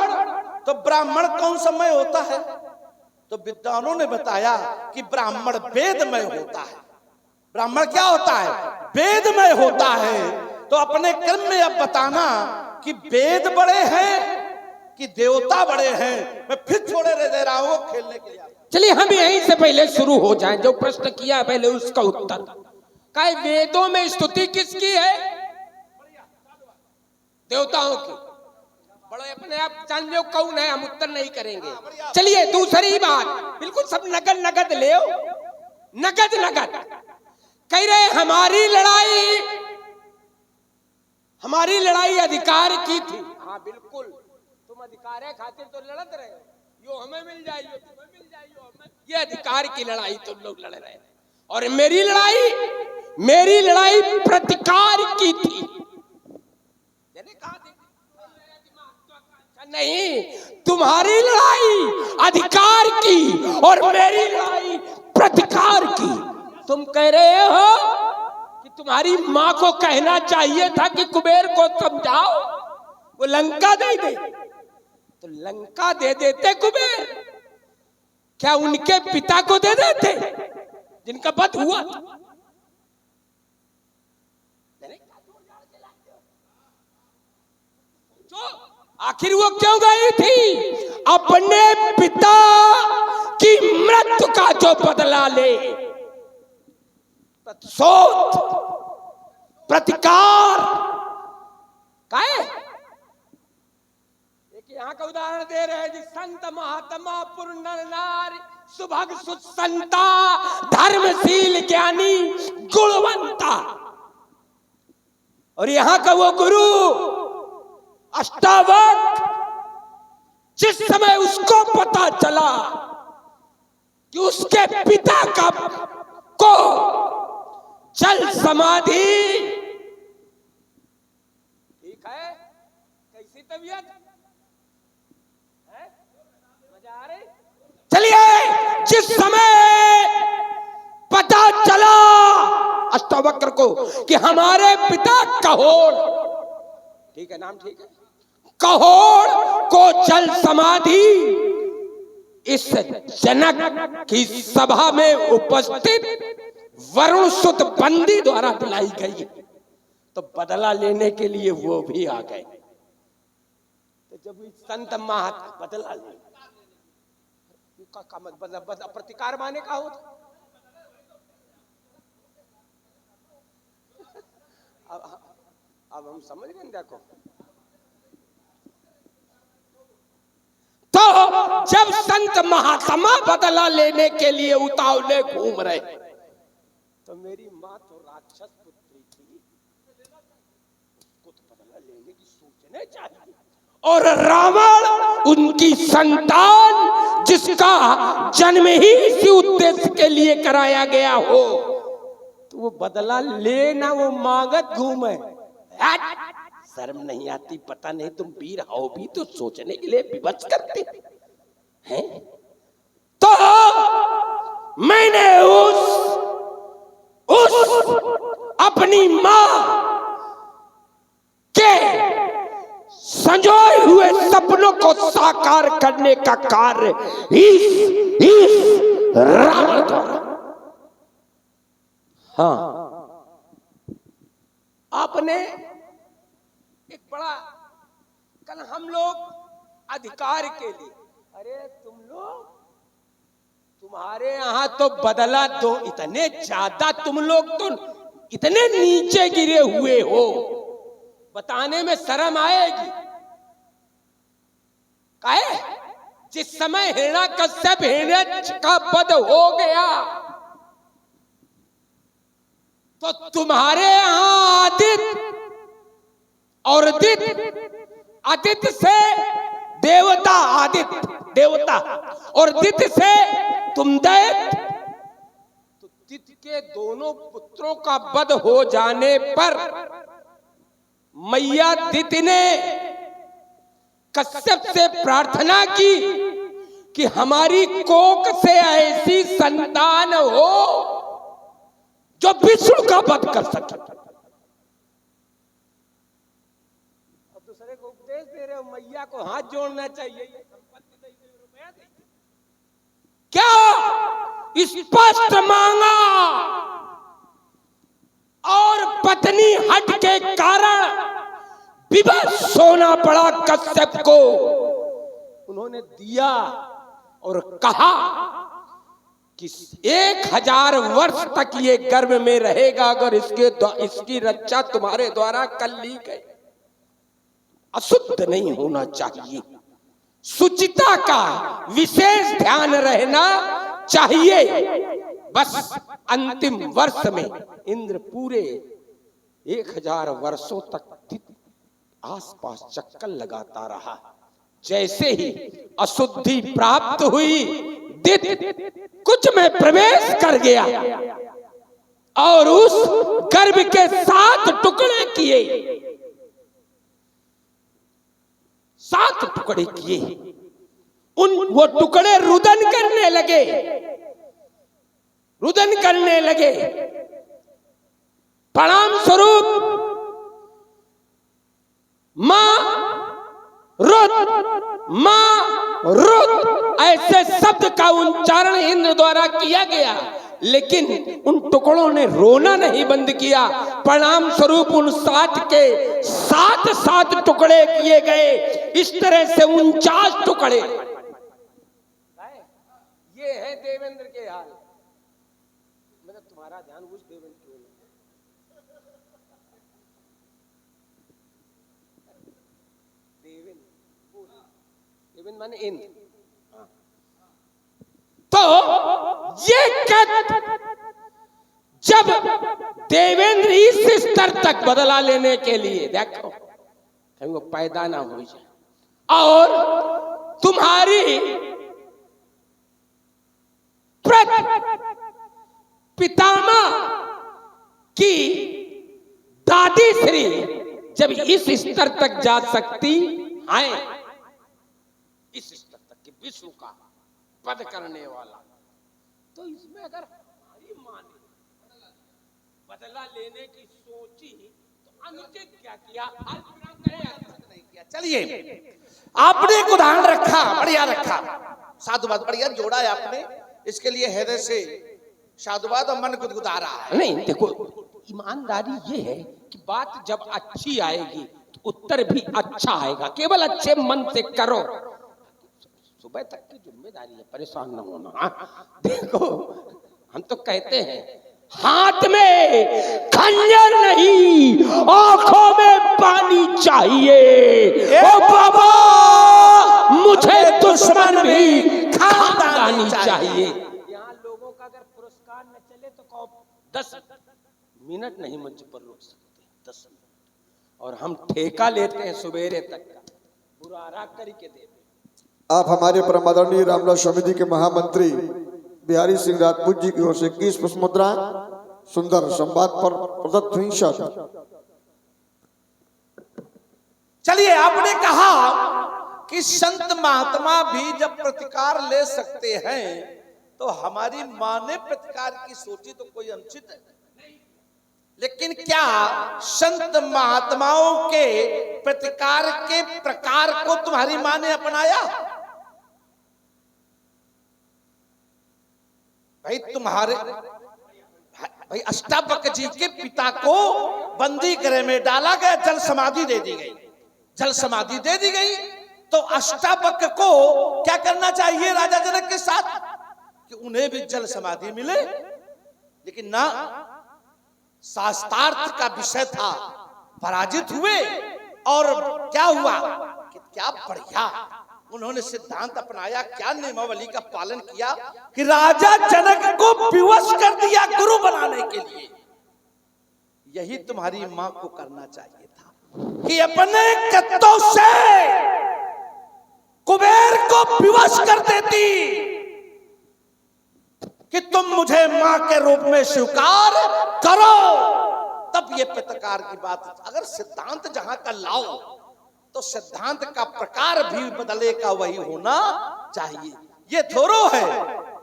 तो ब्राह्मण कौन समय होता है? तो विद्वानों ने बताया कि ब्राह्मण वेदमय होता है। ब्राह्मण क्या होता है? वेदमय होता है। तो अपने क्रम में अब बताना कि वेद बड़े हैं कि देवता बड़े हैं। मैं फिर छोड़े रह दे रहा हूं खेलने के लिए। चलिए हम यहीं से पहले शुरू हो जाएं। जो प्रश्न किया है पहले उसका उत्तर। क्या वेदों में स्तुति किसकी है? देवताओं की। बड़े अपने आप जान लो कौन है, हम उत्तर नहीं करेंगे। चलिए दूसरी बात, बिल्कुल सब नगद नगद ले, नगद नगद कह रहे हमारी लड़ाई अधिकार की थी। हाँ बिल्कुल, तुम अधिकार है खातिर तो लड़त रहे हो, यो हमें मिल जाए, यो तुम्हें मिल जाए, यो हमें। ये अधिकार की लड़ाई तुम लोग लड़ रहे हैं। और मेरी लड़ाई प्रतिकार की थी। कहा नहीं, तुम्हारी लड़ाई अधिकार की और मेरी लड़ाई प्रतिकार की। तुम कह रहे हो कि तुम्हारी मां को कहना चाहिए था कि कुबेर को समझाओ, वो लंका दे दे। तो लंका दे देते कुबेर, क्या उनके पिता को दे देते जिनका वध हुआ? आखिर वो क्यों गई थी? अपने पिता की मृत्यु का जो बदला ले, सोच प्रतिकार का है। एक यहाँ का उदाहरण दे रहे हैं जी, संत महात्मा पूर्ण नारी सुभग सुसंता धर्मशील ज्ञानी गुणवंता। और यहाँ का वो गुरु अष्टावक्र, जिस समय उसको पता चला कि उसके पिता को जल समाधि, ठीक है, कैसी तबीयत है, मजा आ रही? चलिए, जिस समय पता चला अष्टावक्र को कि हमारे पिता कहोड़, ठीक है नाम ठीक है, कहोड़ को जल समाधि इस जनक की सभा में उपस्थित वरुण सुत बंदी द्वारा दिलाई गई। तो बदला लेने के लिए वो भी आ गए। तो जब संत महात्मा बदला ले प्रतिकार माने का होता। अब हम समझ गए। देखो, तो जब संत महात्मा बदला लेने के लिए उतावले घूम रहे, तो मेरी माँ तो राक्षस पुत्री थी, उसको तो बदला लेने की सोचने चाहिए। और रावण उनकी संतान, जिसका जन्म ही इसी उद्देश्य के लिए कराया गया हो, तो वो बदला लेना वो मांगत घूमे। शर्म नहीं आती? पता नहीं तुम वीर हो भी तो सोचने के लिए विवश करते हैं। तो मैंने उस अपनी मां के संजोए हुए सपनों को साकार करने का कार्य इस रावण द्वारा। हाँ, आपने एक बड़ा, कल हम लोग अधिकार के लिए, अरे तुम लोग, तुम्हारे यहां तो बदला दो, इतने ज्यादा तुम लोग तो इतने नीचे गिरे हुए हो, बताने में शर्म आएगी। काहे? जिस समय हिरण्याकश्यप हिरण्य का वध हो गया, तो तुम्हारे यहां आदित्य और दित्य, आदित्य से देवता, आदित्य देवता और दित्य से तुम दैत्य। तो दित्य के दोनों पुत्रों का वध हो जाने पर मैया दित्य ने कश्यप से प्रार्थना की कि हमारी कोख से ऐसी संतान हो जो विष्णु का वध कर सके। और दूसरे को उपदेश दे रहे हो मैया को हाथ जोड़ना चाहिए, संपत्ति दे, रुपया दे। क्या स्पष्ट मांगा और पत्नी हट के कारण विवश होना पड़ा कश्यप को। उन्होंने दिया और कहा कि 1000 वर्ष तक ये गर्भ में रहेगा, अगर इसकी रक्षा तुम्हारे द्वारा कर ली गई। अशुद्ध नहीं होना चाहिए, शुचिता का विशेष ध्यान रहना चाहिए। बस अंतिम वर्ष में इंद्र पूरे 1000 वर्षों तक आसपास चक्कर लगाता रहा। जैसे ही अशुद्धि प्राप्त हुई, दित्य कुछ में प्रवेश कर गया और उस गर्भ के 7 टुकड़े किए, 7 टुकड़े किए। वो टुकड़े रुदन करने लगे, रुदन करने लगे। परिणाम स्वरूप मां रुद ऐसे शब्द का उच्चारण इंद्र द्वारा किया गया, लेकिन उन टुकड़ों ने रोना नहीं बंद किया। परिणाम स्वरूप उन 7 के 7 टुकड़े किए गए। इस तरह से 49 टुकड़े। ये है देवेंद्र के हाल। मतलब तुम्हारा ध्यान उस देवेंद्र के देवेंद्र माने इंद्र। तो ये जब देवेंद्र इस स्तर तक बदला लेने के लिए, देखो कहीं वो पैदा ना हो जाए और तुम्हारी पितामह की दादी श्री जब इस स्तर तक जा सकती है, इस स्तर तक कि विष्णु का वध करने वाला, तो इसमें अगर हमारी मां ने बदला लेने की सोची तो अनुचित क्या किया? नहीं किया। चलिए, आपने एक उदाहरण रखा, बढ़िया रखा, साधुवाद बढ़िया जोड़ा है आपने। इसके लिए हृदय से साधुवाद और मन गुदगुदा रहा है। नहीं, देखो ईमानदारी ये है कि बात जब अच्छी आएगी तो उत्तर भी अच्छा आएगा। केवल अच्छे मन से करो। सुबह तक की जिम्मेदारी है, परेशान न होना। देखो हम तो कहते हैं हाथ में खंजर नहीं, आंखों में पानी चाहिए। ओ बाबा, मुझे दुश्मन भी खानदानी चाहिए। यहाँ लोगों का अगर पुरस्कार न चले तो 10 मिनट नहीं मंच पर रुक सकते, 10 मिनट। और हम ठेका लेते हैं सुबेरे तक का, बुरा करके देते। आप हमारे परम आदरणीय रामदास स्वामी जी के महामंत्री बिहारी सिंह राजपूत जी की ओर से 21 पुष्प मुद्रा सुंदर संवाद पर प्रदत्त हुई। चलिए, आपने कहा कि संत महात्मा भी जब प्रतिकार ले सकते हैं तो हमारी मां ने प्रतिकार की सोची तो कोई अनुचित है। लेकिन क्या संत महात्माओं के प्रतिकार के प्रकार को तुम्हारी मां ने अपनाया? भाई अष्टावक्र जी के पिता को बंदी गृह में डाला गया, जल समाधि दे दी गई। जल समाधि दे दी गई तो अष्टावक्र को क्या करना चाहिए राजा जनक के साथ कि उन्हें भी जल समाधि मिले, लेकिन ना, शास्त्रार्थ का विषय था, पराजित हुए। और क्या हुआ कि क्या बढ़िया उन्होंने सिद्धांत अपनाया, क्या नियमावली का पालन किया कि राजा जनक को विवश कर दिया गुरु बनाने के लिए। यही तुम्हारी मां को करना चाहिए था कि अपने कत्तों से कुबेर को विवश कर देती कि तुम मुझे मां के रूप में स्वीकार करो। तब ये पत्रकार की बात, अगर सिद्धांत जहां का लाओ तो सिद्धांत का प्रकार भी बदले का वही होना चाहिए। ये थोड़ो है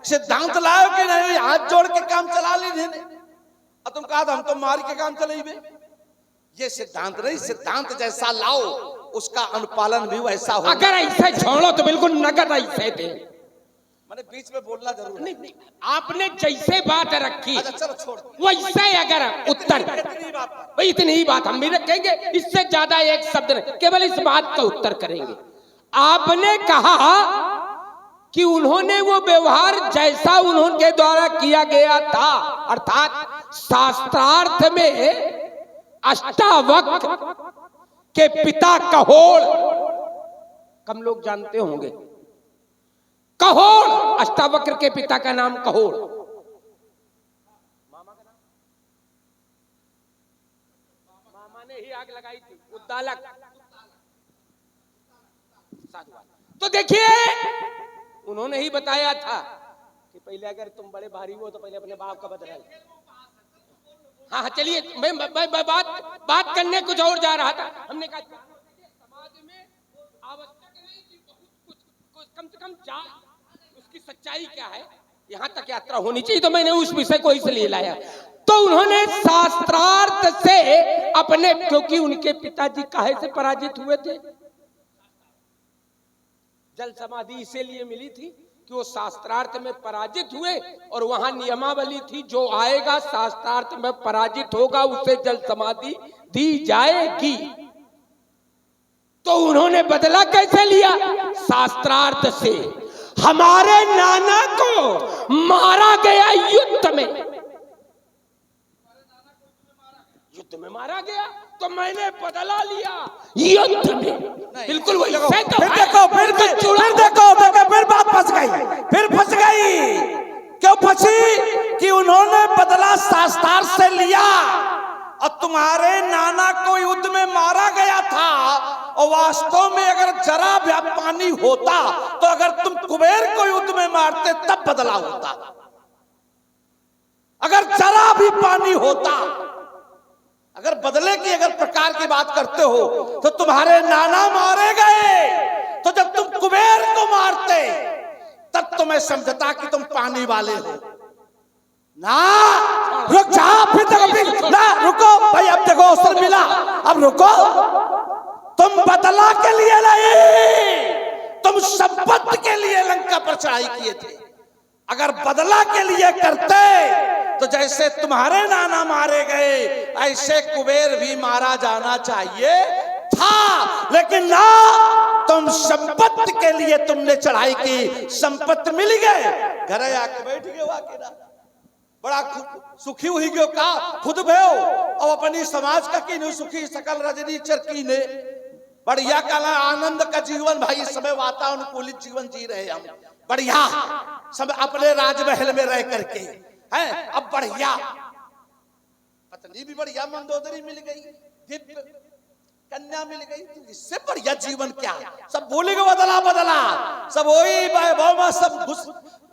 सिद्धांत लाओ कि नहीं हाथ जोड़ के काम चला ली और तुम कहा हम तो मार के काम चलेबे। ये सिद्धांत नहीं, सिद्धांत जैसा लाओ उसका अनुपालन भी वैसा हो। अगर ऐसे छोड़ो तो बिल्कुल नगद ऐसे थे। मैंने बीच में बोलना जरूर नहीं, नहीं, आपने जैसे बात रखी अच्छा चलो छोड़ वैसे अगर उत्तर, इतनी ही बात हम भी रखेंगे, इससे ज्यादा एक शब्द नहीं, केवल इस बात का उत्तर करेंगे। आपने कहा कि उन्होंने वो व्यवहार जैसा उन्होंने द्वारा किया गया था, अर्थात शास्त्रार्थ में अष्टावक्र के पिता कहोड़, कम लोग जानते होंगे, कहोड़, अष्टावक्र के पिता का नाम कहोड़। मामा ने ही आग लगाई थी, उद्दालक। तो देखिए उन्होंने ही बताया था कि पहले अगर तुम बड़े भारी हो तो पहले अपने बाप का बदला लो। हाँ हाँ चलिए, मैं बात करने कुछ और जा रहा था। हमने कहा समाज में आवश्यक नहीं कि बहुत कुछ कम से कम जान उसकी सच्चाई क्या है, यहाँ तक यात्रा होनी चाहिए। तो मैंने उस विषय को इसलिए लाया। तो उन्होंने शास्त्रार्थ से अपने, क्योंकि उनके पिताजी काहे से पराजित हुए थे, जल समाधि इसीलिए मिली थी कि वो शास्त्रार्थ में पराजित हुए और वहां नियमावली थी जो आएगा शास्त्रार्थ में पराजित होगा उसे जल समाधि दी जाएगी। तो उन्होंने बदला कैसे लिया? शास्त्रार्थ से। हमारे नाना को मारा गया युद्ध में मारा गया, तो मैंने बदला लिया युद्ध में। बिल्कुल वही। फिर बात फंस गई। क्यों फंसी? कि उन्होंने बदला शास्त्रार्थ से लिया और तुम्हारे नाना को युद्ध में मारा गया था, और वास्तव में अगर जरा भी पानी होता तो अगर तुम कुबेर को युद्ध में मारते तब बदला होता। अगर जरा भी पानी होता, अगर बदले की अगर प्रकार की बात करते हो तो तुम्हारे नाना मारे गए, तो जब तुम कुबेर को मारते तब तो मैं समझता कि तुम पानी वाले हो ना। रुक जा, फिर देखो ना, रुको भाई, अब देखो अवसर मिला, अब रुको। तुम बदला के लिए नहीं, तुम संपत्ति के लिए लंका पर चढ़ाई किए थे। अगर बदला के लिए करते तो जैसे तुम्हारे नाना मारे गए ऐसे कुबेर भी मारा जाना चाहिए था, लेकिन ना, तुम संपत्ति के लिए तुमने चढ़ाई की, संपत्ति मिल गए, घर आके बैठ गए वाकेरा, बड़ा सुखी हुई गयो का खुद भयो और अपनी समाज का की सुखी सकल रजनी चरकी ने बढ़िया काला आनंद का जीवन। भाई इस समय वातानुकूलित जीवन जी रहे हम, बढ़िया सब अपने राजमहल में रह करके हैं। अब बढ़िया पत्नी भी बढ़िया मंदोदरी मिल गई, दिव्य कन्या मिल गई, तो इससे बढ़िया जीवन क्या? सब बोलेंगे बदला बदला, सब वही वैभव में, सब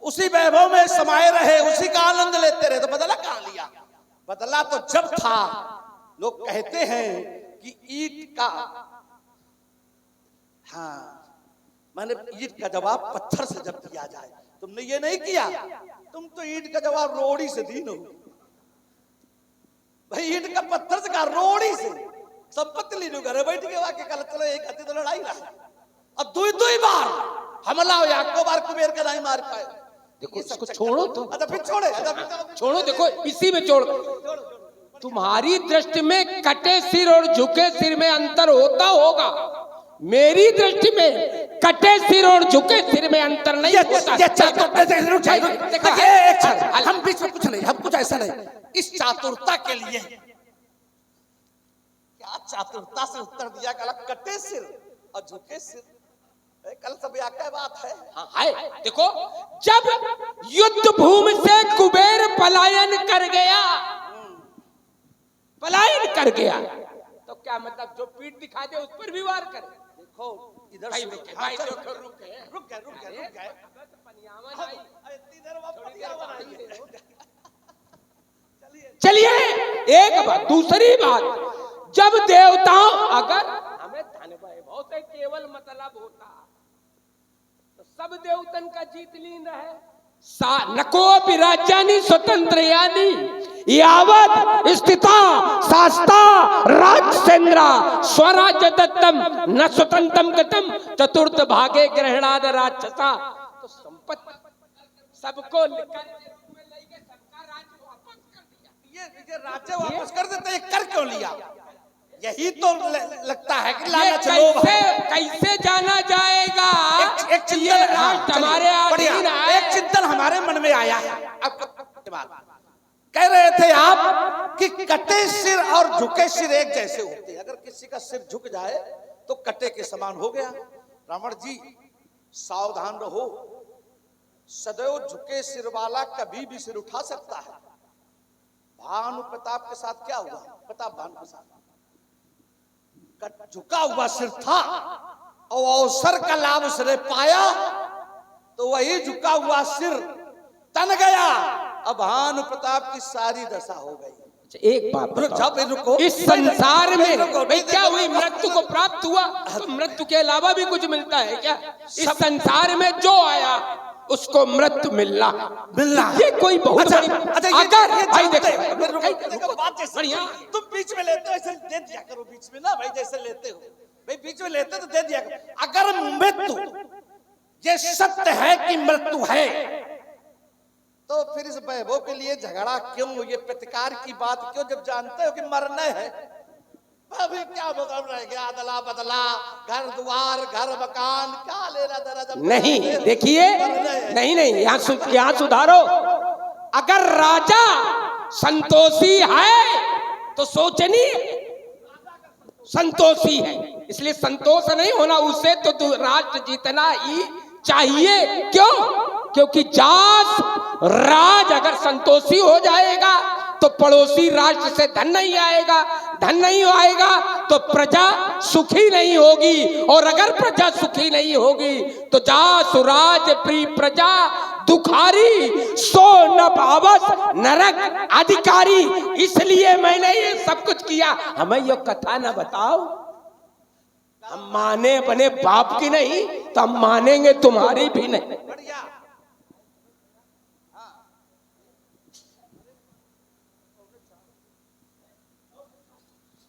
उसी वैभव में समाये रहे, उसी का आनंद लेते रहे, तो बदला कहां लिया? बदला तो जब था, लोग कहते हैं कि ईंट का, हाँ मैंने ईंट का जवाब पत्थर से जब दिया जाए, तुमने ये नहीं किया, तुम तो ईंट का जवाब रोड़ी से दी नो भाई, ईंट का पत्थर से कहा, रोड़ी से संपत्ति ली नो, घर बैठ के वाके कल चलो एक हत्ती तो लड़ाई रहा, अब दुई बार हमला हो, को बार कुबेर का नहीं मार पाए। देखो इसको छोड़ो तो, अच्छा फिर छोड़ो, देखो इसी में छोड़। तुम्हारी दृष्टि में कटे सिर और झुके सिर में अंतर होता होगा, मेरी दृष्टि में कटे सिर और झुके सिर में अंतर नहीं होता। हम बीच में कुछ नहीं, हम कुछ ऐसा नहीं, इस चातुरता के लिए क्या चातुरता से उत्तर दिया, कल कटे सिर और झुके सिर, कल सब क्या बात है। हाँ है, देखो जब युद्ध भूमि से कुबेर पलायन कर गया पलायन कर गया, तो क्या मतलब जो पीठ दिखा दे उस पर भी वार करे? देखो इधर भाई से रुके, हाँ, भाई चलो, रुको, रुके। रुक गए रुक गए रुक गए पनियावन आई। इतनी देर में पनियावन आई। चलिए एक बात, दूसरी बात, जब देवताओं अगर हमें धन्यवाद बहुत है केवल मतलब होता तो सब देवतन का जीत लीन रहे। नको राज्यानि स्वतंत्र यानी यावत स्थिता शास्ता राजसेंद्रा स्वराज्य दत्तम न स्वतंत्रम गतम चतुर्थ भागे ग्रहणाद राक्षसा। तो संपत्ति सबको लेकर सबका राज्य वापस कर दिया। ये राज्य वापस कर देते, ये कर क्यों लिया? यही तो लगता है कि ये लालच लोभ है। कैसे जाना जाएगा? एक चिंतन ये राष्ट्र हमारे बढ़िया, अधीन है। एक चिंतन हमारे मन में आया है। अब बात कह रहे थे आप कि कटे सिर और झुके सिर एक जैसे होते हैं। अगर किसी का सिर झुक जाए तो कटे के समान हो गया। रावण जी सावधान रहो, सदैव झुके सिर वाला कभी भी सिर उठा सकता है। भानु प्रताप के साथ क्या हुआ? प्रताप भानु के साथ झुका हुआ सिर था और अवसर का लाभ उसने पाया तो वही झुका हुआ सिर तन गया। अब भानु प्रताप की सारी दशा हो गई। एक बात बताओ, जब रुको, इस संसार में रुको, भाई क्या हुई? मृत्यु को प्राप्त हुआ तो मृत्यु के अलावा भी कुछ मिलता है क्या? इस संसार में जो आया उसको मृत्यु मिलना ये कोई बहुत बड़ी अगर भाई देखो बात बढ़िया, तुम बीच में लेते हो ऐसे दे दिया करो बीच में ना भाई, जैसे लेते हो भाई बीच में लेते तो दे दिया करो। अगर मृत्यु ये सत्य है कि मृत्यु है तो फिर इस वैभव के लिए झगड़ा क्यों? ये प्रतिकार की बात क्यों? जब जानते हो कि मरना है। अभी क्या मतलब रह गया? अदला बदला, घर द्वार, घर मकान, क्या लेना देना? जब नहीं देखिए, नहीं यहाँ सुधारो। अगर राजा संतोषी है तो सोचनी संतोषी है, इसलिए संतोष नहीं होना उसे तो राष्ट्र जीतना ही चाहिए। क्यों? क्योंकि जास राज अगर संतोषी हो जाएगा तो पड़ोसी राष्ट्र से धन नहीं आएगा, धन नहीं आएगा तो प्रजा सुखी नहीं होगी, और अगर प्रजा सुखी नहीं होगी तो जास राज प्री प्रजा दुखारी सो न भावस नरक अधिकारी। इसलिए मैंने ये सब कुछ किया। हमें ये कथा न बताओ, हम माने बने बाप की नहीं तो हम मानेंगे तुम्हारी भी नहीं। बढ़िया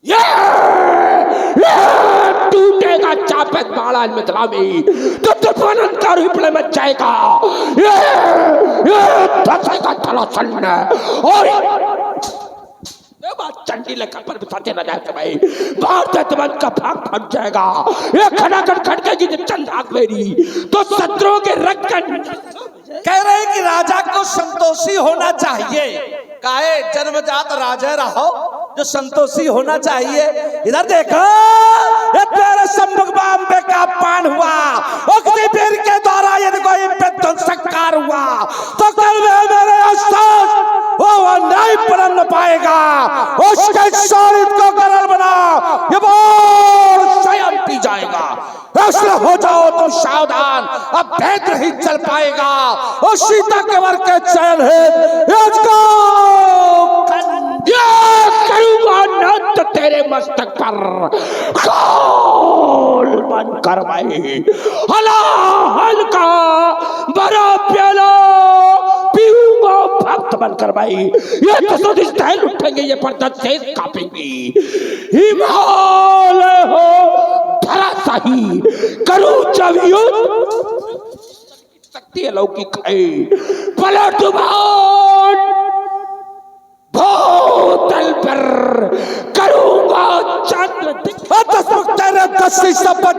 ये टूटेगा चापक बाड़ा मिथिला में तो तूफानंतर विप्लव मच जाएगा। ये धसेगा तलासन और चंडी लेकर पर बिसाते न जाए भाई, भारत मन का भाग फट जाएगा। ये खड़ाखड़ खड़केगी जब चंद हाथ मेरी तो शत्रुओं के रक्त कह रहे कि राजा को संतोषी होना चाहिए। काहे जन्मजात राजा रहो जो संतोषी होना चाहिए। इधर देखो, ये तेरे सम्मुख बाम्बे का पान हुआ और किसी वीर के द्वारा यदि कोई विध्वंसकार हुआ तो कल मेरे आसपास वो नहीं पनप पाएगा। उसके शरीर को गरल बना ये बहुत स्वयं पी जाएगा। ऐसा हो जाओ तुम सावधान, अब भेद नहीं चल पाएगा। और सीता के वर के चयन है करूंगा न तो तेरे मस्तक पर खोल बंद कर भाई। हला हल्का बड़ा प्याला पीऊंगा भक्त बनकर भाई। ये तो स्टाइल उठेंगे, ये पर्दा से कापेंगे। हिमालय हो धराशाही करूं जब युद्ध शक्ति अलौकिक है पलट भूतल पर करूंगा चंद्र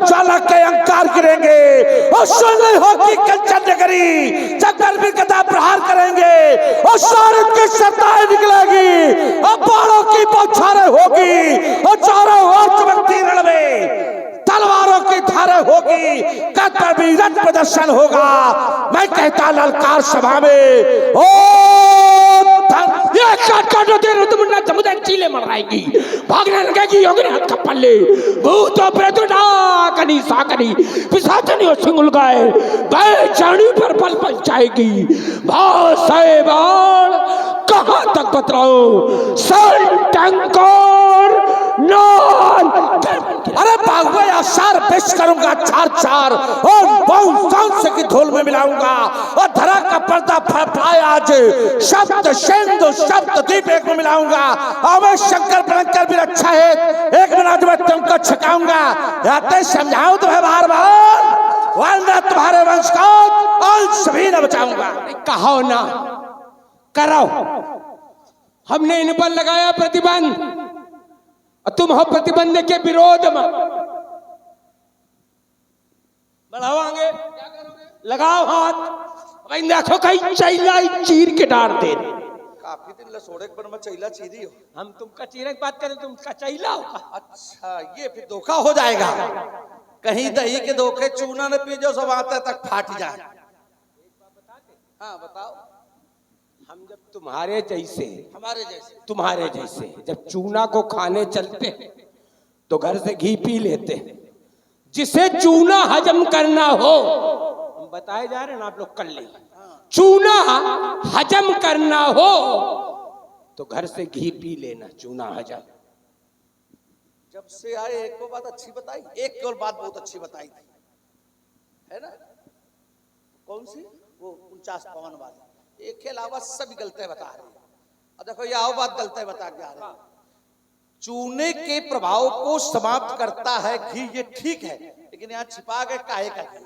ज्वाला के अंकार गिरेंगे और सुन होगी कंचन नगरी जब गर्मी कदा प्रहार करेंगे और सारद की सताएं निकलेगी और बाणों की बौछारें होगी और चारों ओर चमकती रण में तलवारों की धारें होगी। कद वीरत प्रदर्शन होगा। मैं कहता ललकार सभा में ओ काट काटो तेरे तुम ना समुदाय चीले मर आएगी भागने लगेगी योगने हाथ का पल्ले भूत प्रेत डाकनी साकनी पिशाचनी और सिंगुल गाय बेचानी पर पल पल जाएगी भाषाए बाण कहां तक बतलाऊं सन टंकोर नाल अरे बाहुआ आसार पेश करूंगा चार चार और बहु से की धूल में मिलाऊंगा और धरा का पर्दा फड़फड़ाए आज शब्द शेंदु शब्द दीप एक में मिलाऊंगा और मैं शंकर भयंकर भी अच्छा है एक मिनट में तुमको छकाऊंगा याते समझाऊं तुम्हें बार बार वरना तुम्हारे वंश को और सभी न बचाऊंगा। कहो ना करो हमने इन पर लगाया प्रतिबंध और तुम हो प्रतिबंध के विरोध में बढ़ाओगे लगाओ हाथ भाई देखो कहीं चैला चीर के डाल दे काफी दिन लसोड़े पर मैं चैला चीरी हो। हम तुमका चीरे की बात करें तुमका चैला होगा। अच्छा ये फिर धोखा हो जाएगा कहीं दही के धोखे चूना न पी जो सब आते तक फाट जाए। हाँ बताओ। हम जब तुम्हारे जैसे तुम्हारे जैसे जब चूना को खाने चलते हैं तो घर से घी पी लेते हैं जिसे चूना हजम करना हो हम बताए जा रहे हैं ना आप लोग कर ले चूना हजम करना हो तो घर से घी पी लेना चूना हजम। जब से आए एक को बात अच्छी बताई एक और बात बहुत अच्छी बताई थी है ना कौन सी वो 49-52 वाली एक के अलावा सभी गलतियां बता रहे हैं। अब देखो ये आओ बात गलतियां बता के आ रहे हैं। चूने के प्रभाव को समाप्त करता है घी ये ठीक है लेकिन यहाँ छिपा गए काहे का घी।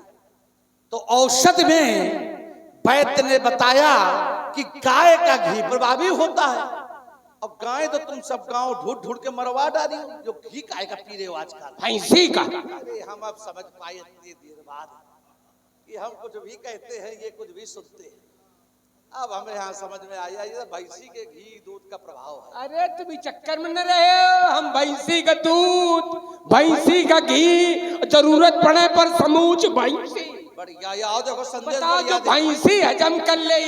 तो औषध में वैद्य ने बताया कि गाय का घी प्रभावी होता है। अब गाय तो तुम सब गांव ढूंढ ढूंढ के मरवा डाली हो जो घी गाय का पी रहे हो आजकल भैंसी का। अरे हम अब समझ पाए इतनी देर बाद कि हम कुछ भी कहते हैं ये कुछ भी सुनते हैं। अब हमें यहाँ समझ में आया ये भैंसी के घी दूध का प्रभाव है। अरे तुम चक्कर में न रहे हो हम भैंसी का दूध भैंसी का घी जरूरत पड़े पर समूच भैंसी बढ़िया ये आओ देखो संदेश बताओ बढ़िया जो भैंसी हजम कर ले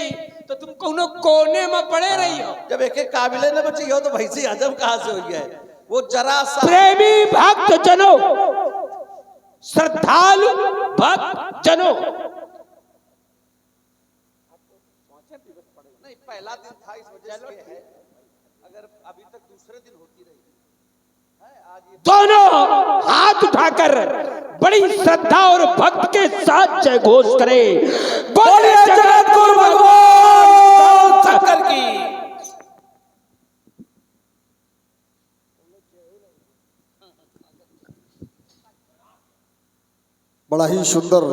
तो तुम कोनो कोने में पड़े रही हो। जब एक एक काबिले न बची हो तो भैंसी हजम कहाँ से हुई है। वो जरा सा प्रेमी भक्त जनो श्रद्धालु भक्त जनो नहीं पहला दिन था इस वजह से है अगर अभी तक दूसरे दिन होती रही आज ये दोनों हाथ उठाकर बड़ी श्रद्धा और भक्त के साथ जय घोष करे बोले जगत गुरु भगवान शंकर की। बड़ा ही सुंदर